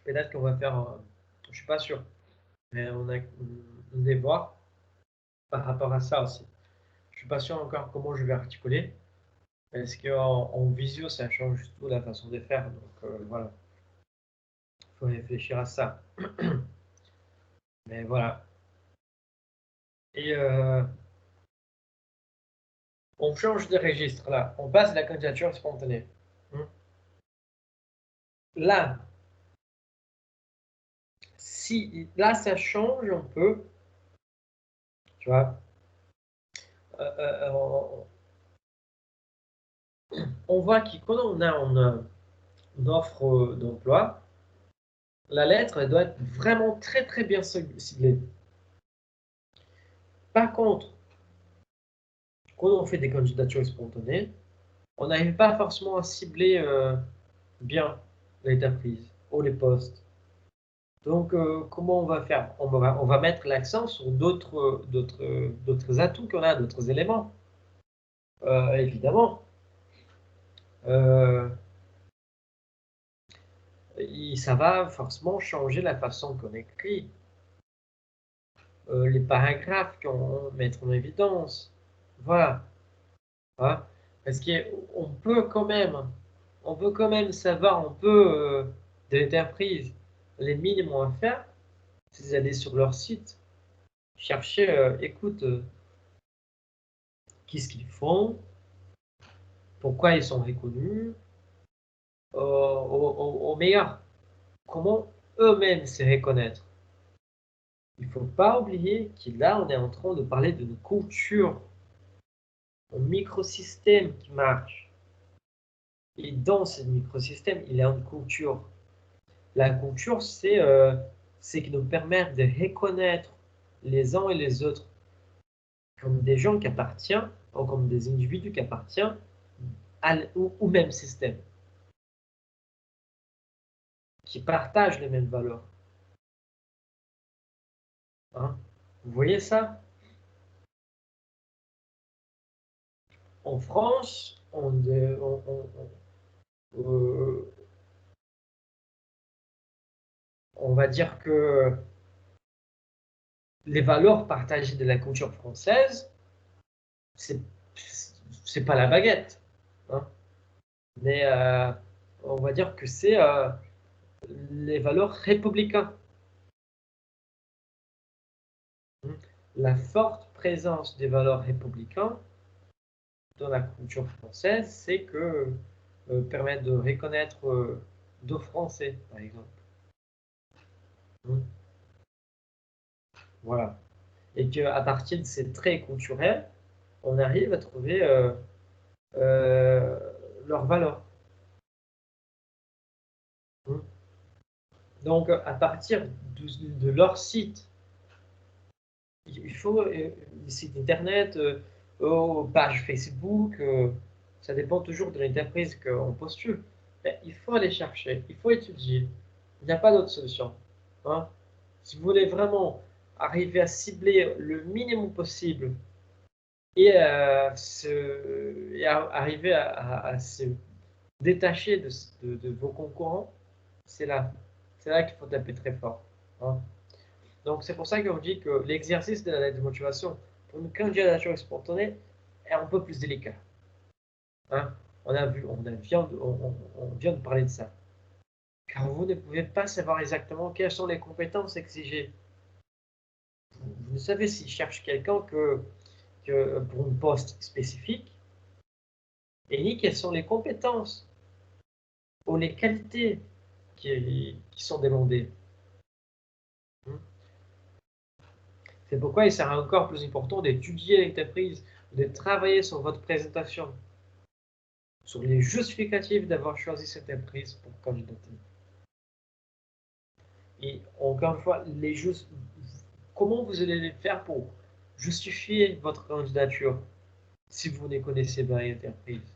Peut-être qu'on va faire, je suis pas sûr, mais on a des voix par rapport à ça aussi. Je suis pas sûr encore comment je vais articuler, parce qu'en visio, ça change tout la façon de faire. Donc voilà, il faut réfléchir à ça. Mais voilà. Et on change de registre là. On passe de la candidature spontanée. Là, si là ça change un peu, tu vois. On voit que quand on a une offre d'emploi, la lettre elle doit être vraiment très très bien ciblée. Par contre, quand on fait des candidatures spontanées, on n'arrive pas forcément à cibler bien l'entreprise ou les postes. Donc, comment on va faire? On va mettre l'accent sur d'autres atouts qu'on a, d'autres éléments. Évidemment, ça va forcément changer la façon qu'on écrit, les paragraphes qu'on met en évidence. Voilà. Hein. Parce qu'on peut quand même savoir un peu de l'entreprise. Les minimums à faire, c'est d'aller sur leur site, chercher, écoute, qu'est-ce qu'ils font, pourquoi ils sont reconnus, au meilleur, comment eux-mêmes se reconnaître. Il ne faut pas oublier que là, on est en train de parler d'une culture, un microsystème qui marche. Et dans ce microsystème, il y a une culture. La culture, c'est qui nous permet de reconnaître les uns et les autres comme des gens qui appartiennent, ou comme des individus qui appartiennent au même système, qui partagent les mêmes valeurs. Hein. Vous voyez ça? En France, on va dire que les valeurs partagées de la culture française, c'est pas la baguette. Hein. Mais on va dire que c'est les valeurs républicaines. La forte présence des valeurs républicaines dans la culture française, c'est que permettre de reconnaître deux Français, par exemple. Voilà. Et qu'à partir de ces traits culturels, on arrive à trouver euh, leurs valeurs. Donc, à partir de leur site, il faut des sites internet, pages Facebook, ça dépend toujours de l'entreprise qu'on postule. Mais il faut aller chercher, il faut étudier. Il n'y a pas d'autre solution. Hein. Si vous voulez vraiment arriver à cibler le minimum possible et, arriver à se détacher de vos concurrents, c'est là. C'est là qu'il faut taper très fort. Hein. Donc, c'est pour ça qu'on dit que l'exercice de la lettre de motivation pour une candidature spontanée est un peu plus délicat. Hein. On vient de parler de ça. Car vous ne pouvez pas savoir exactement quelles sont les compétences exigées. Vous ne savez s'il cherche quelqu'un que pour un poste spécifique, et ni quelles sont les compétences ou les qualités qui sont demandées. C'est pourquoi il sera encore plus important d'étudier l'entreprise, de travailler sur votre présentation, sur les justificatifs d'avoir choisi cette entreprise pour candidater. Et encore une fois, comment vous allez les faire pour justifier votre candidature si vous ne connaissez pas l'entreprise.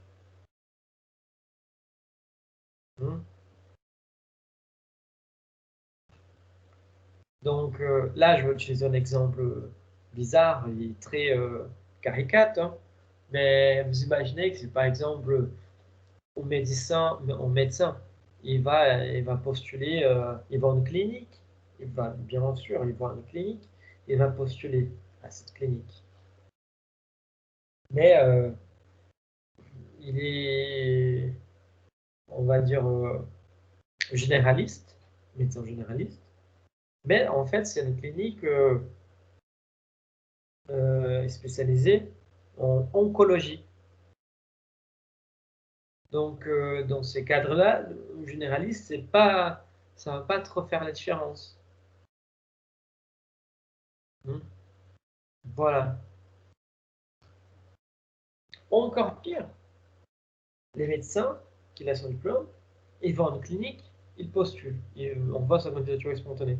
Donc là, je vais utiliser un exemple bizarre et très caricature, hein, mais vous imaginez que c'est par exemple au médecin, il va postuler, il va en clinique, il va, bien sûr, il va en clinique, il va postuler à cette clinique. Mais il est, on va dire, généraliste, médecin généraliste, mais en fait, c'est une clinique spécialisée en oncologie. Donc, dans ces cadres-là, le généraliste, ça va pas trop faire la différence. Hmm. Voilà. Encore pire, les médecins qui laissent son diplôme, ils vont en clinique, ils postulent, on voit sa candidature spontanée.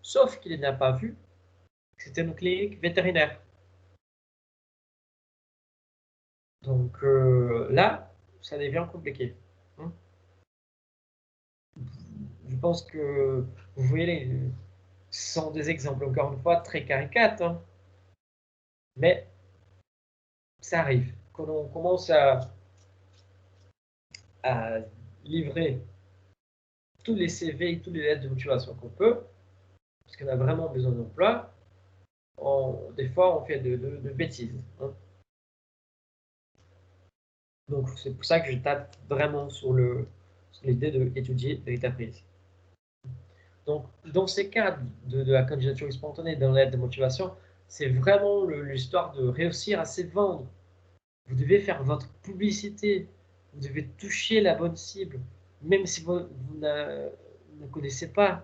Sauf qu'il n'a pas vu que c'était une clinique vétérinaire. Donc là, ça devient compliqué. Hmm. Je pense que vous voyez, ce sont des exemples, encore une fois, très caricates, hein, mais ça arrive. Quand on commence à livrer tous les CV et toutes les lettres de motivation qu'on peut, parce qu'on a vraiment besoin d'emploi, des fois on fait de bêtises. Hein. Donc c'est pour ça que je tape vraiment sur l'idée d'étudier l'entreprise. Donc dans ces cas de la candidature spontanée dans l'aide de motivation, c'est vraiment l'histoire de réussir à se vendre. Vous devez faire votre publicité, vous devez toucher la bonne cible, même si vous ne connaissez pas.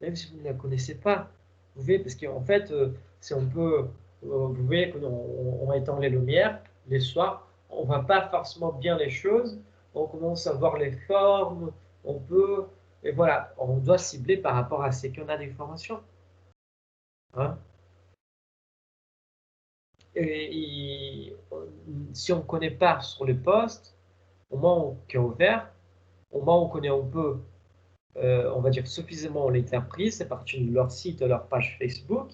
Même si vous ne la connaissez pas. Vous voyez, parce qu'en fait, si on peut, vous voyez qu'en étant les lumières, les soirs, on ne voit pas forcément bien les choses, on commence à voir les formes, on peut, et voilà, on doit cibler par rapport à ce qu'on a d'informations. Hein. Si on ne connaît pas sur les postes, au moment qui est ouvert, au moment où on connaît un peu, on va dire suffisamment l'entreprise, c'est partir de leur site, de leur page Facebook,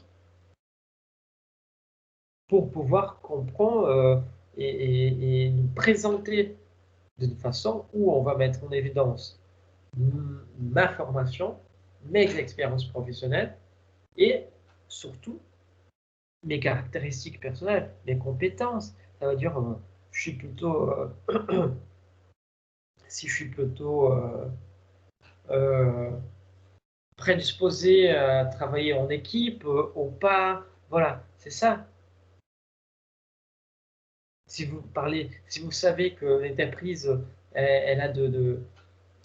pour pouvoir comprendre et nous présenter d'une façon où on va mettre en évidence ma formation, mes expériences professionnelles et surtout mes caractéristiques personnelles, mes compétences. Ça veut dire, je suis plutôt, si je suis plutôt euh, prédisposé à travailler en équipe ou pas, voilà, c'est ça. Si vous parlez, si vous savez que l'entreprise, elle a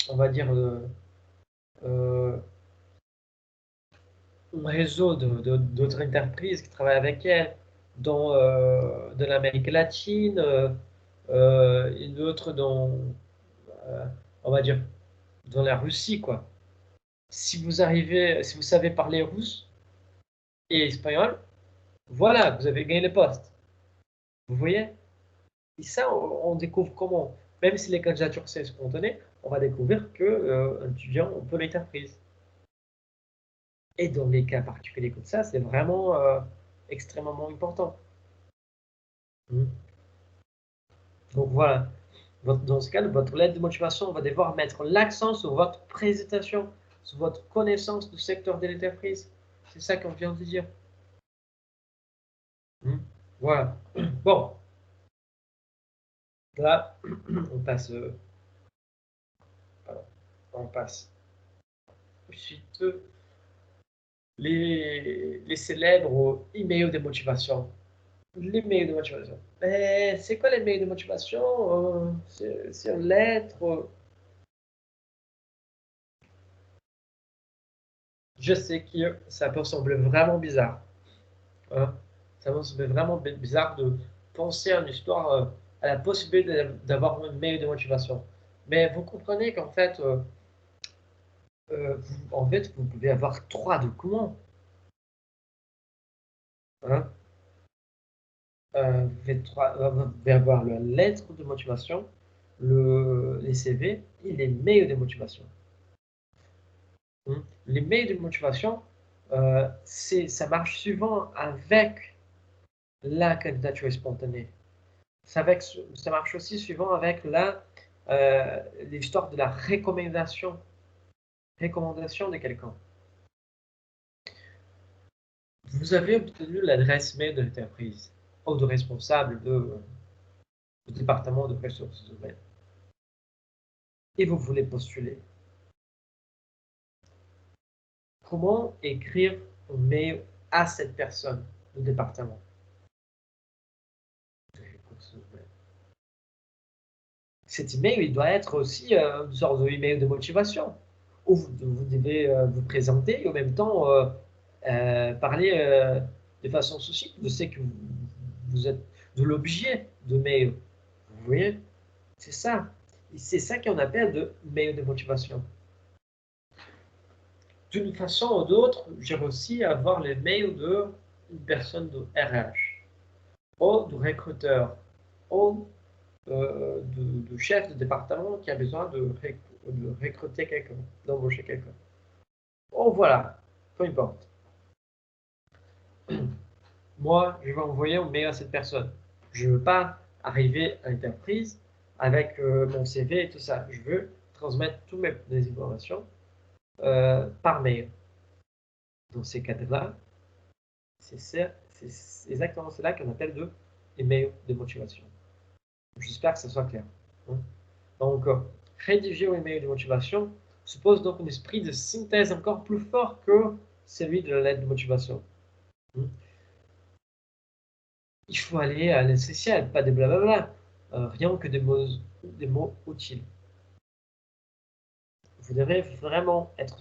on va dire, euh, un réseau d'autres entreprises qui travaillent avec elle, dans de l'Amérique latine, et d'autres dans, euh, on va dire, dans la Russie, quoi. Si vous arrivez, si vous savez parler russe et espagnol, voilà, vous avez gagné le poste. Vous voyez? Et ça, on découvre comment. Même si les candidatures sont spontanées, on va découvrir que un étudiant, on peut l'entreprise. Et dans les cas particuliers comme ça, c'est vraiment extrêmement important. Mm. Donc voilà, dans ce cas, votre lettre de motivation, on va devoir mettre l'accent sur votre présentation, sur votre connaissance du secteur de l'entreprise. C'est ça qu'on vient de dire. Mm. Voilà. Bon, là, on passe, pardon, on passe ensuite les célèbres emails de motivation. Les mails de motivation. Mais c'est quoi les mails de motivation? C'est une lettre. Je sais que ça peut sembler vraiment bizarre. Hein. Ça peut sembler vraiment bizarre de penser à une histoire, à la possibilité d'avoir un mail de motivation. Mais vous comprenez qu'en fait, vous pouvez avoir trois documents. Hein. Vous pouvez avoir la lettre de motivation, les CV et les mails de motivation. Les mails de motivation, ça marche souvent avec la candidature spontanée. Ça marche aussi souvent avec la l'histoire de la recommandation de quelqu'un. Vous avez obtenu l'adresse mail de l'entreprise ou de responsable du département de ressources humaines et vous voulez postuler. Comment écrire un mail à cette personne du département de ressources humaines? Cet email, il doit être aussi une sorte d'email de motivation où vous devez vous présenter et en même temps parler de façon sociale. Je sais que vous êtes de l'objet de mail. Vous voyez? C'est ça. C'est ça qu'on appelle de mail de motivation. D'une façon ou d'autre, j'ai réussi à avoir les mails d'une personne de RH ou de recruteur ou de chef de département qui a besoin de recruter quelqu'un, d'embaucher quelqu'un. Oh voilà, peu importe. Moi, je vais envoyer un mail à cette personne. Je ne veux pas arriver à l'entreprise avec mon CV et tout ça. Je veux transmettre toutes mes informations par mail. Dans ces cas-là, c'est exactement cela qu'on appelle de email de motivation. J'espère que ça soit clair. Donc, rédiger un email de motivation suppose donc un esprit de synthèse encore plus fort que celui de la lettre de motivation. Il faut aller à l'essentiel, pas des blablabla, rien que des mots utiles. Vous devez vraiment être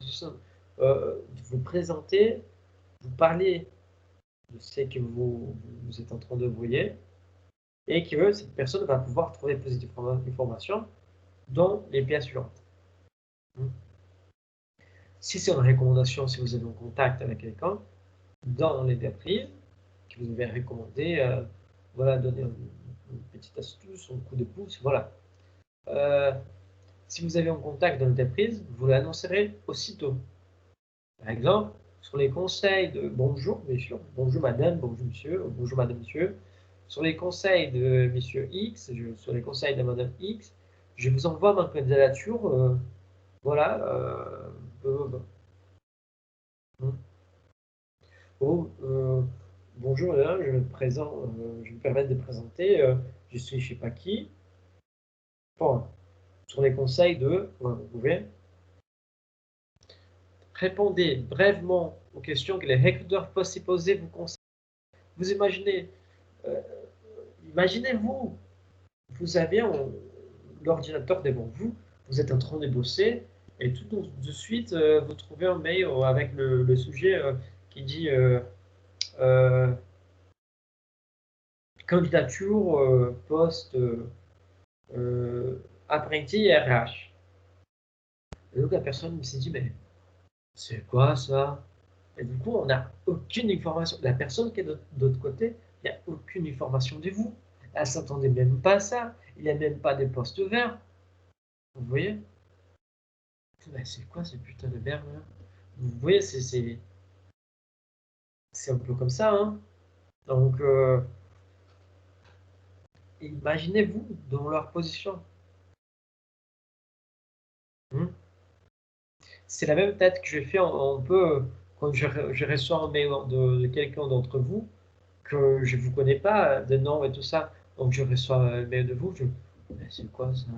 vous présenter, vous parler de ce que vous êtes en train de voyer et que cette personne va pouvoir trouver plus d'informations dans les pièces suivantes. Si c'est une recommandation, si vous avez un contact avec quelqu'un dans l'entreprise que vous avez recommandé, voilà, donner une petite astuce, un coup de pouce, voilà. Si vous avez un contact dans l'entreprise, vous l'annoncerez aussitôt. Par exemple, sur les conseils de bonjour, bien sûr, bonjour madame, bonjour monsieur, bonjour madame monsieur, sur les conseils de monsieur X, sur les conseils de madame X, je vous envoie ma candidature, voilà, oh, bonjour madame, je me permets de présenter, je suis je sais pas qui, bon, sur les conseils de, voilà, vous pouvez, répondez brièvement aux questions que les recruteurs peuvent s'y poser, vous conseillez. Vous imaginez, euh, imaginez-vous, vous avez l'ordinateur devant vous, vous êtes en train de bosser, et tout de suite, vous trouvez un mail avec le sujet qui dit candidature poste apprenti RH. Et donc la personne s'est dit, mais c'est quoi ça? Et du coup, on n'a aucune information. La personne qui est de l'autre côté, il n'y a aucune information de vous. Elle ne s'attendait même pas à ça. Il n'y a même pas de postes verts. Vous voyez? C'est quoi ce putain de merde là? Vous voyez, c'est un peu comme ça, hein? Donc, imaginez-vous dans leur position. C'est la même tête que je fais un peu quand je reçois un mail de quelqu'un d'entre vous que je ne vous connais pas, de nom et tout ça. Donc, je reçois un mail de vous, mais c'est quoi ça?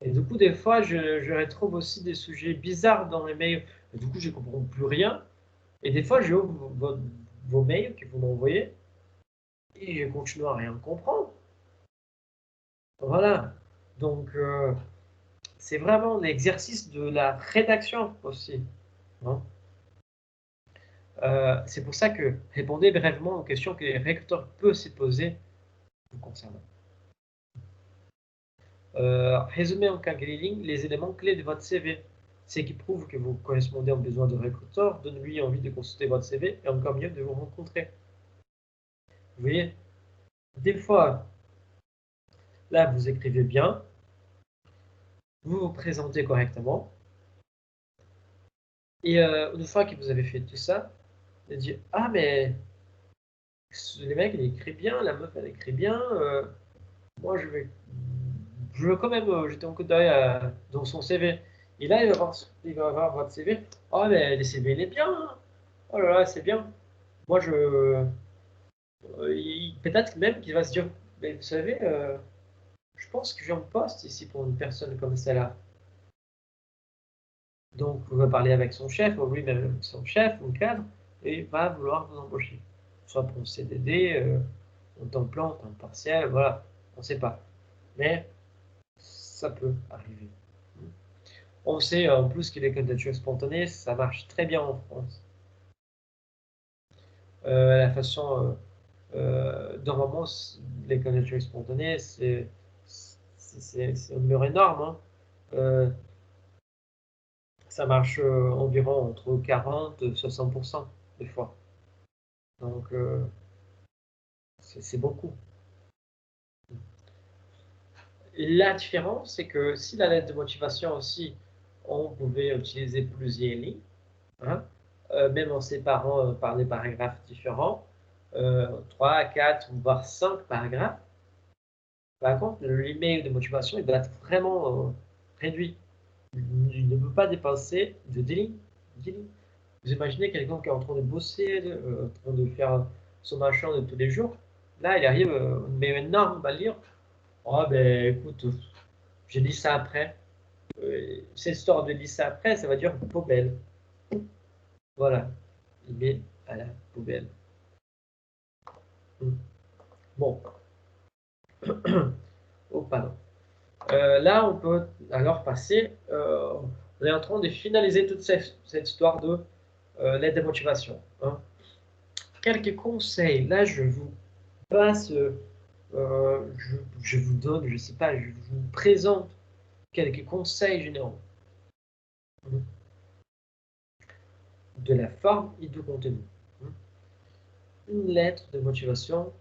Et du coup, des fois, je retrouve aussi des sujets bizarres dans les mails. Et du coup, je ne comprends plus rien. Et des fois, j'ouvre vos mails que vous m'envoyez et je continue à rien comprendre. Voilà. Donc, c'est vraiment l'exercice de la rédaction aussi. Hein. C'est pour ça que répondez brièvement aux questions que les recruteurs peuvent se poser vous concernant. Résumez en quelques lignes les éléments clés de votre CV. Ce qui prouve que vous correspondez aux besoins de recruteurs, donne-lui envie de consulter votre CV et encore mieux de vous rencontrer. Vous voyez, des fois, là, vous écrivez bien, vous vous présentez correctement, et une fois que vous avez fait tout ça, vous dites, ah mais le mec il écrit bien, la meuf elle écrit bien, moi je je veux quand même jeter un coup d'œil dans son CV. Et là, il va voir votre CV. Oh, mais le CV, il est bien, hein. Oh là là, c'est bien. Moi, peut-être même qu'il va se dire, mais vous savez, je pense que j'ai un poste ici pour une personne comme celle-là. Donc, vous va parler avec son chef, ou lui-même son chef, ou cadre, et il va vouloir vous embaucher. Soit pour un CDD, en temps plein, en temps partiel, voilà, on ne sait pas. Mais ça peut arriver. On sait en plus que les candidatures spontanées, ça marche très bien en France. La façon, normalement, les candidatures spontanées, c'est un numéro énorme, hein. Ça marche environ entre 40 et 60% des fois. Donc, c'est beaucoup. La différence, c'est que si la lettre de motivation aussi, on pouvait utiliser plusieurs lignes, hein, même en séparant par des paragraphes différents, 3, 4, voire 5 paragraphes. Par contre, l'email de motivation, il doit être vraiment réduit. Il ne peut pas dépasser de 10 lignes. 10 lignes. Vous imaginez quelqu'un qui est en train de bosser, en train de faire son machin de tous les jours. Là, il arrive, mais énorme, il va lire. Oh, ben écoute, j'ai dit ça après. Cette histoire de lire ça après, ça va dire poubelle. Voilà. Il met à la poubelle. Bon. Oh, pardon. Là, on peut alors passer. On est en train de finaliser toute cette histoire de l'aide de motivation, hein. Quelques conseils. Là, je vous passe, je vous donne, je ne sais pas, je vous présente quelques conseils généraux de la forme et du contenu. Une lettre de motivation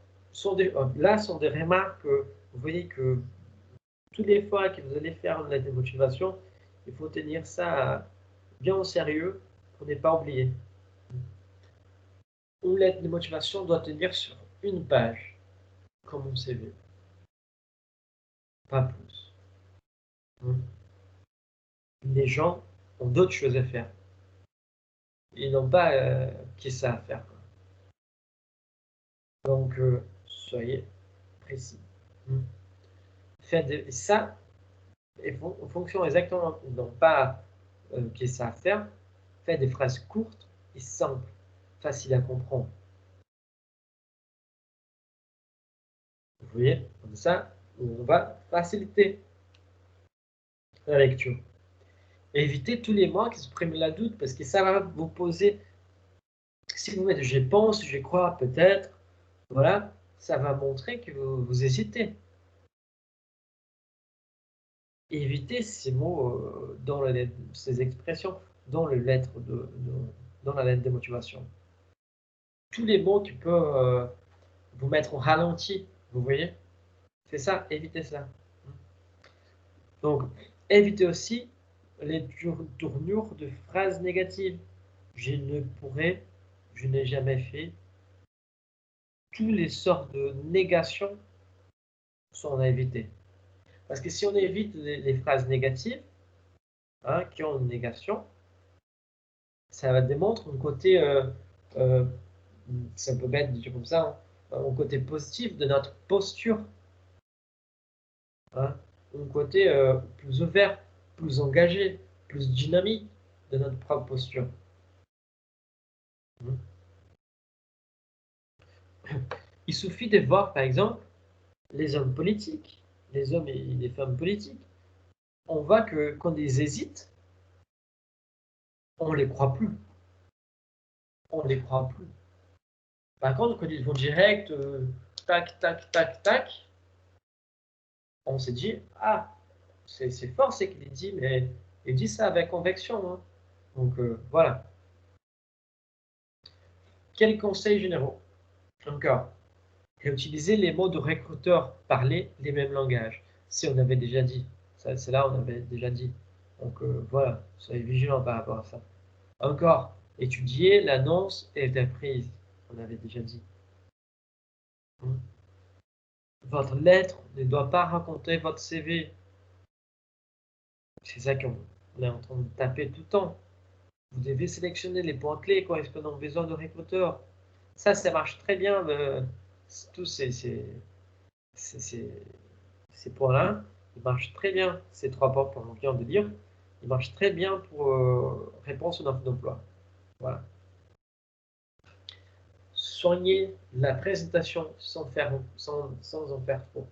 là sont des remarques. Vous voyez que toutes les fois que vous allez faire une lettre de motivation, il faut tenir ça bien au sérieux pour ne pas oublier. Une lettre de motivation doit tenir sur une page, comme on CV, pas plus. Les gens ont d'autres choses à faire. Ils n'ont pas que ça à faire. Donc, soyez précis. Faites ça, en fonction exactement, ils n'ont pas que ça à faire. Faites des phrases courtes et simples, faciles à comprendre. Vous voyez, comme ça, on va faciliter la lecture. Évitez tous les mots qui expriment la doute, parce que ça va vous poser, si vous mettez je pense, je crois, peut-être, voilà, ça va montrer que vous hésitez. Évitez ces mots dans ces expressions dans dans la lettre de motivation. Tous les mots qui peuvent vous mettre au ralenti, vous voyez, c'est ça, évitez ça. Donc, évitez aussi les tournures de phrases négatives. Je ne pourrais, je n'ai jamais fait. Tous les sortes de négations sont à éviter. Parce que si on évite les phrases négatives, hein, qui ont une négation, ça va démontrer un côté, ça peut être dit comme ça, hein, un côté positif de notre posture, hein, un côté plus ouvert, plus engagé, plus dynamique de notre propre posture. Il suffit de voir, par exemple, les hommes politiques, les hommes et les femmes politiques. On voit que quand ils hésitent, on ne les croit plus. On ne les croit plus. Par contre, quand ils vont direct, tac, tac, tac, tac, on s'est dit, ah, c'est fort ce qu'il dit, mais il dit ça avec conviction, hein. Donc voilà. Quels conseils généraux? Encore, réutiliser les mots de recruteur, parler les mêmes langages. Si on avait déjà dit, c'est là on avait déjà dit. Donc voilà, soyez vigilants par rapport à ça. Encore, étudier l'annonce et la prise. On avait déjà dit. Votre lettre ne doit pas raconter votre CV. C'est ça qu'on est en train de taper tout le temps. Vous devez sélectionner les points clés correspondant aux besoins de recruteurs. Ça marche très bien. Tous ces points-là, ils marchent très bien. Ces 3 points qu'on vient de dire, ils marchent très bien pour réponse aux offres d'emploi. Voilà. Soignez la présentation sans en faire trop.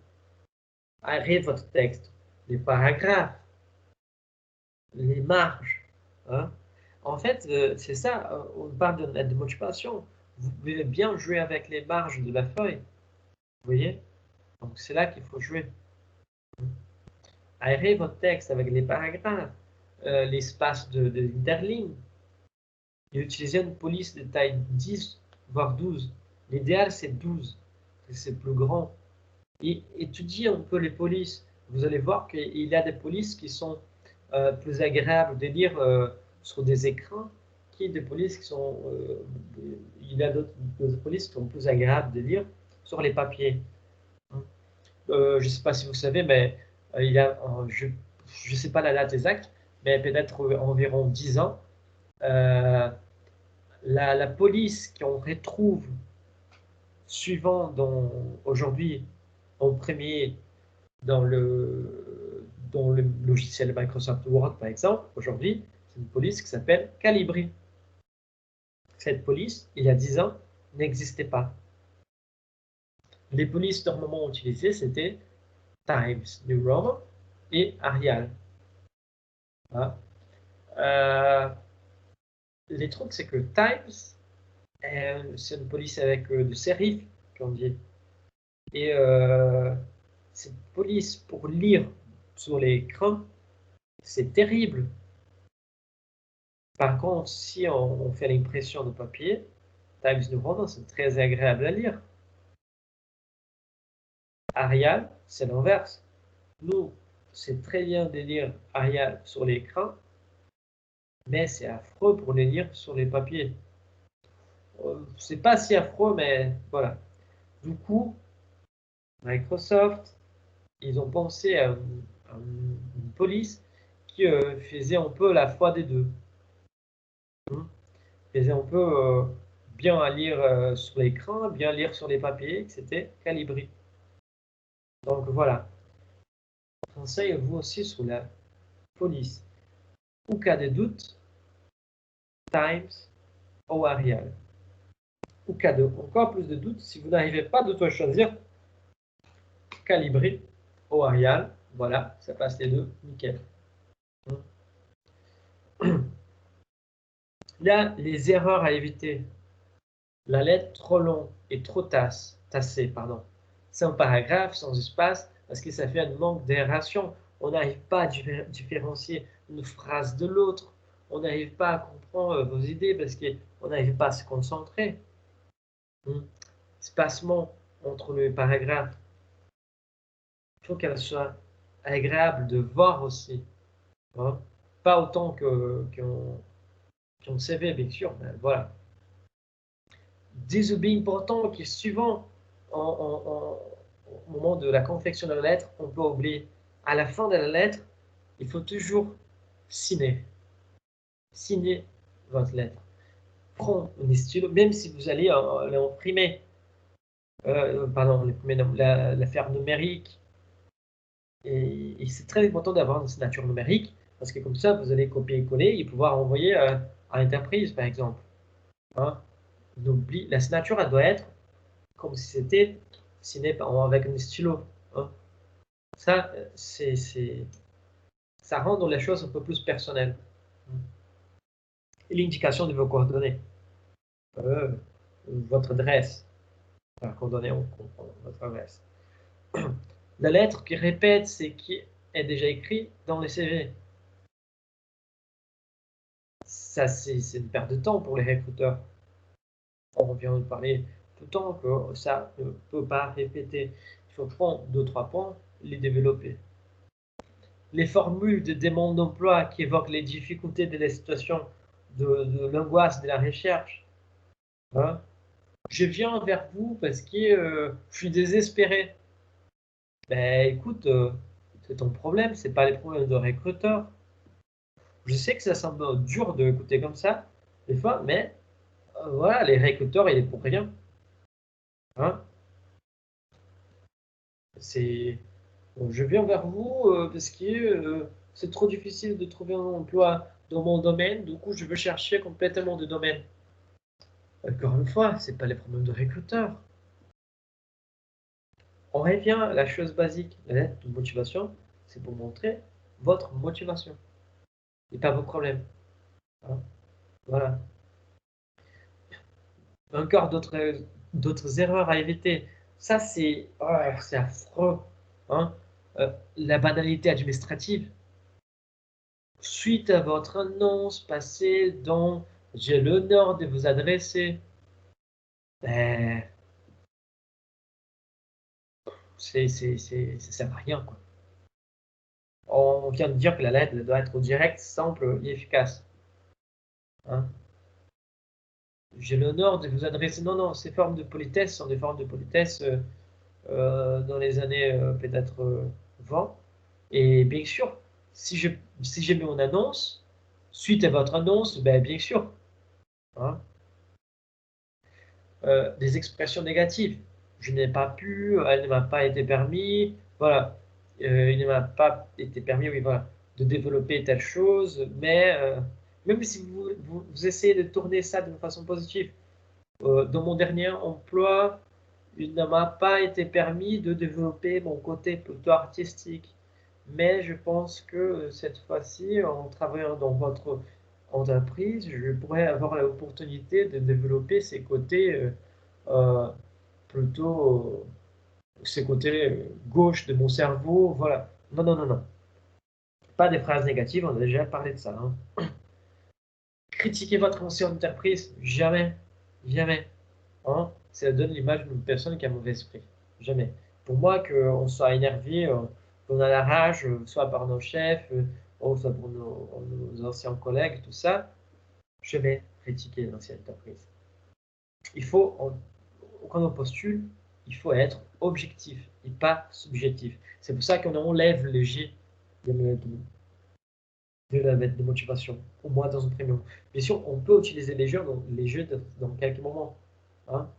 Arrêtez votre texte, les paragraphes, les marges. Hein. En fait, c'est ça, on parle de lettre de motivation. Vous pouvez bien jouer avec les marges de la feuille. Vous voyez? Donc c'est là qu'il faut jouer. Aérez votre texte avec les paragraphes, l'espace de l'interligne. Et utilisez une police de taille 10, voire 12. L'idéal, c'est 12. C'est plus grand. Et étudiez un peu les polices. Vous allez voir qu'il y a des polices qui sont plus agréables de lire sur des écrans, qu'il y a des polices qui sont... il y a d'autres polices qui sont plus agréables de lire sur les papiers. Je ne sais pas si vous savez, mais il y a, je ne sais pas la date exacte, mais peut-être environ 10 ans, la police qu'on retrouve suivant aujourd'hui en premier dans le logiciel Microsoft Word, par exemple, aujourd'hui, c'est une police qui s'appelle Calibri. Cette police, il y a 10 ans, n'existait pas. Les polices normalement utilisées, c'était Times New Roman et Arial. Hein. Les trucs, c'est que Times, c'est une police avec de serif, comme on dit. Et cette police, pour lire sur l'écran, c'est terrible. Par contre, si on fait l'impression de papier, Times New Roman, c'est très agréable à lire. Arial, c'est l'inverse. Nous, c'est très bien de lire Arial sur l'écran, mais c'est affreux pour les lire sur les papiers. C'est pas si affreux, mais voilà. Du coup, Microsoft, ils ont pensé à une police qui faisait un peu la foi des deux. Faisait un peu bien à lire sur l'écran, bien à lire sur les papiers, que c'était Calibri. Donc voilà. Renseignez-vous aussi sur la police. Au cas de doute, Times ou Arial. Au cas de encore plus de doute, si vous n'arrivez pas de tout choisir, Calibri ou Arial, voilà, ça passe les deux, nickel. Là, les erreurs à éviter. La lettre trop longue et trop tassée, pardon. Sans paragraphe, sans espace, parce que ça fait un manque d'aération. On n'arrive pas à différencier une phrase de l'autre. On n'arrive pas à comprendre vos idées parce qu'on n'arrive pas à se concentrer. Espacement entre les paragraphes. Il faut qu'elle soit agréable de voir aussi. Hein. Pas autant qu'un CV, bien sûr, mais voilà. Désobéi important qui est suivant au moment de la confection de la lettre, on peut oublier. À la fin de la lettre, il faut toujours signer. Signer votre lettre. Prends un stylo, même si vous allez l'imprimer, pardon, la faire numérique. Et c'est très important d'avoir une signature numérique, parce que comme ça, vous allez copier-coller et pouvoir envoyer à l'entreprise, par exemple. Hein. La signature, elle doit être comme si c'était signé avec un stylo. Hein. Ça, ça rend les choses un peu plus personnelles. Et l'indication de vos coordonnées. Votre adresse. Enfin, coordonnées, on comprend votre adresse. La lettre qui répète ce qui est déjà écrit dans le CV. Ça, c'est une perte de temps pour les recruteurs. On vient de parler tout le temps que ça ne peut pas répéter. Il faut prendre 2-3 points, les développer. Les formules de demande d'emploi qui évoquent les difficultés de la situation, de l'angoisse de la recherche. Hein. Je viens vers vous parce que je suis désespéré. Ben écoute, c'est ton problème, c'est pas les problèmes de recruteur. Je sais que ça semble dur de écouter comme ça, des fois, mais voilà, les recruteurs, il est pour rien. Hein? C'est, bon, je viens vers vous parce que c'est trop difficile de trouver un emploi dans mon domaine, du coup, je veux chercher complètement de domaine. Encore une fois, c'est pas les problèmes de recruteurs. On revient à la chose basique, la lettre de motivation, c'est pour montrer votre motivation et pas vos problèmes. Hein. Voilà. Encore d'autres erreurs à éviter. Ça, c'est affreux. Hein. La banalité administrative. Suite à votre annonce passée dont j'ai l'honneur de vous adresser, ben, ça sert à rien, quoi. On vient de dire que la lettre doit être directe, simple et efficace. Hein. J'ai l'honneur de vous adresser. Non, non, ces formes de politesse sont des formes de politesse dans les années peut-être 20. Et bien sûr, si je, si j'ai mis mon annonce, suite à votre annonce, ben, bien sûr, hein, des expressions négatives. Je n'ai pas pu, elle ne m'a pas été permis, voilà. Il ne m'a pas été permis, oui, voilà, de développer telle chose, mais même si vous essayez de tourner ça d'une façon positive, dans mon dernier emploi, il ne m'a pas été permis de développer mon côté plutôt artistique. Mais je pense que cette fois-ci, en travaillant dans votre entreprise, je pourrais avoir l'opportunité de développer ces côtés euh, plutôt, ces côtés gauche de mon cerveau. Voilà. Non, non, non, non. Pas des phrases négatives, on a déjà parlé de ça. Hein. Critiquer votre ancienne entreprise, jamais. Jamais. Hein, ça donne l'image d'une personne qui a un mauvais esprit. Jamais. Pour moi, qu'on soit énervé, qu'on a la rage, soit par nos chefs, ou soit pour nos anciens collègues, tout ça, jamais critiquer l'ancienne entreprise. Il faut, quand on postule, il faut être objectif et pas subjectif. C'est pour ça qu'on enlève le G de la lettre de motivation, pour moi, dans un premier moment. Bien sûr, on peut utiliser les jeux dans quelques moments, hein,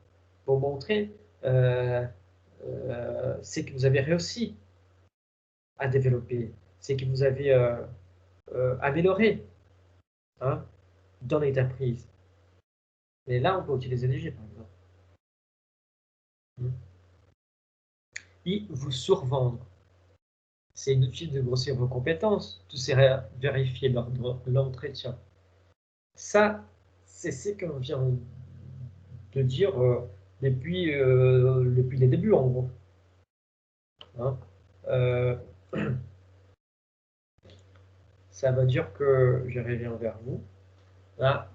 pour montrer euh, c'est que vous avez réussi à développer, c'est que vous avez amélioré, hein, dans l'entreprise. Et là, on peut utiliser les jeux, par exemple. Et vous survendre. C'est inutile de grossir vos compétences. Tout sera vérifié lors de l'entretien. Ça, c'est ce qu'on vient de dire depuis les débuts, en gros. Hein. Euh, ça veut dire que, je reviens vers vous, là,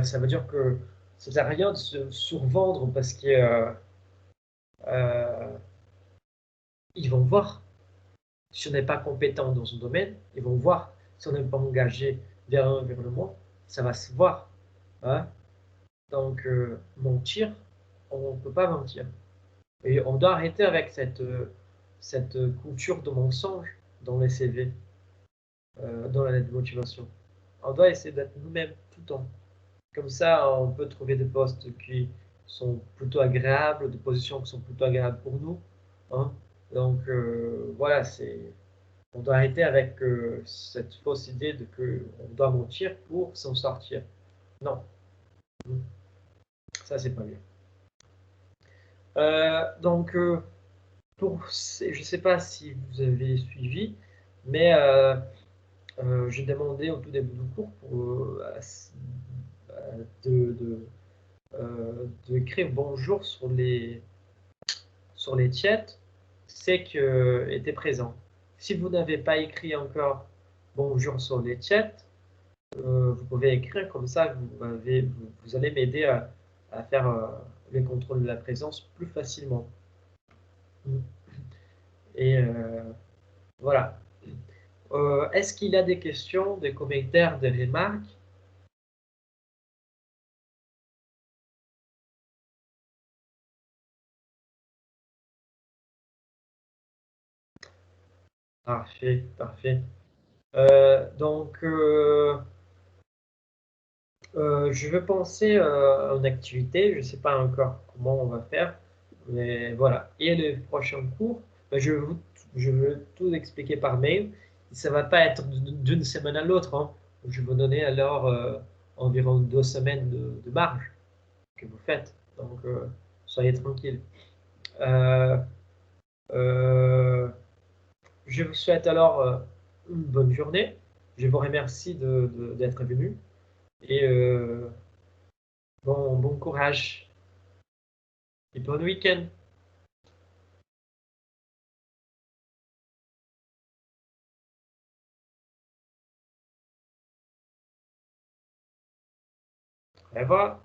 ça veut dire que ça ne sert à rien de se survendre parce que euh, ils vont voir si on n'est pas compétent dans un domaine, ils vont voir si on n'est pas engagé vers un environnement, ça va se voir. Hein. Donc, mentir, on ne peut pas mentir. Et on doit arrêter avec cette culture de mensonge dans les CV, dans la lettre de motivation. On doit essayer d'être nous-mêmes tout le temps. Comme ça, on peut trouver des postes qui sont plutôt agréables, des positions qui sont plutôt agréables pour nous. Hein. Donc, voilà, on doit arrêter avec cette fausse idée de qu'on doit mentir pour s'en sortir. Non, ça, c'est pas bien. Donc, je ne sais pas si vous avez suivi, mais j'ai demandé au tout début du cours d'écrire bonjour sur les chats, c'est que était présent. Si vous n'avez pas écrit encore bonjour sur les chats, vous pouvez écrire comme ça, vous allez m'aider à faire les contrôles de la présence plus facilement. Et voilà. Est-ce qu'il y a des questions, des commentaires, des remarques? Parfait, parfait. Donc, je veux penser à une activité, je ne sais pas encore comment on va faire, mais voilà. Et le prochain cours, ben, je veux tout expliquer par mail. Ça ne va pas être d'une semaine à l'autre, hein. Je vais vous donner alors environ 2 semaines de marge que vous faites. Donc, soyez tranquille. Euh, euh, je vous souhaite alors une bonne journée. Je vous remercie d'être venu et bon courage et bon week-end. Au revoir.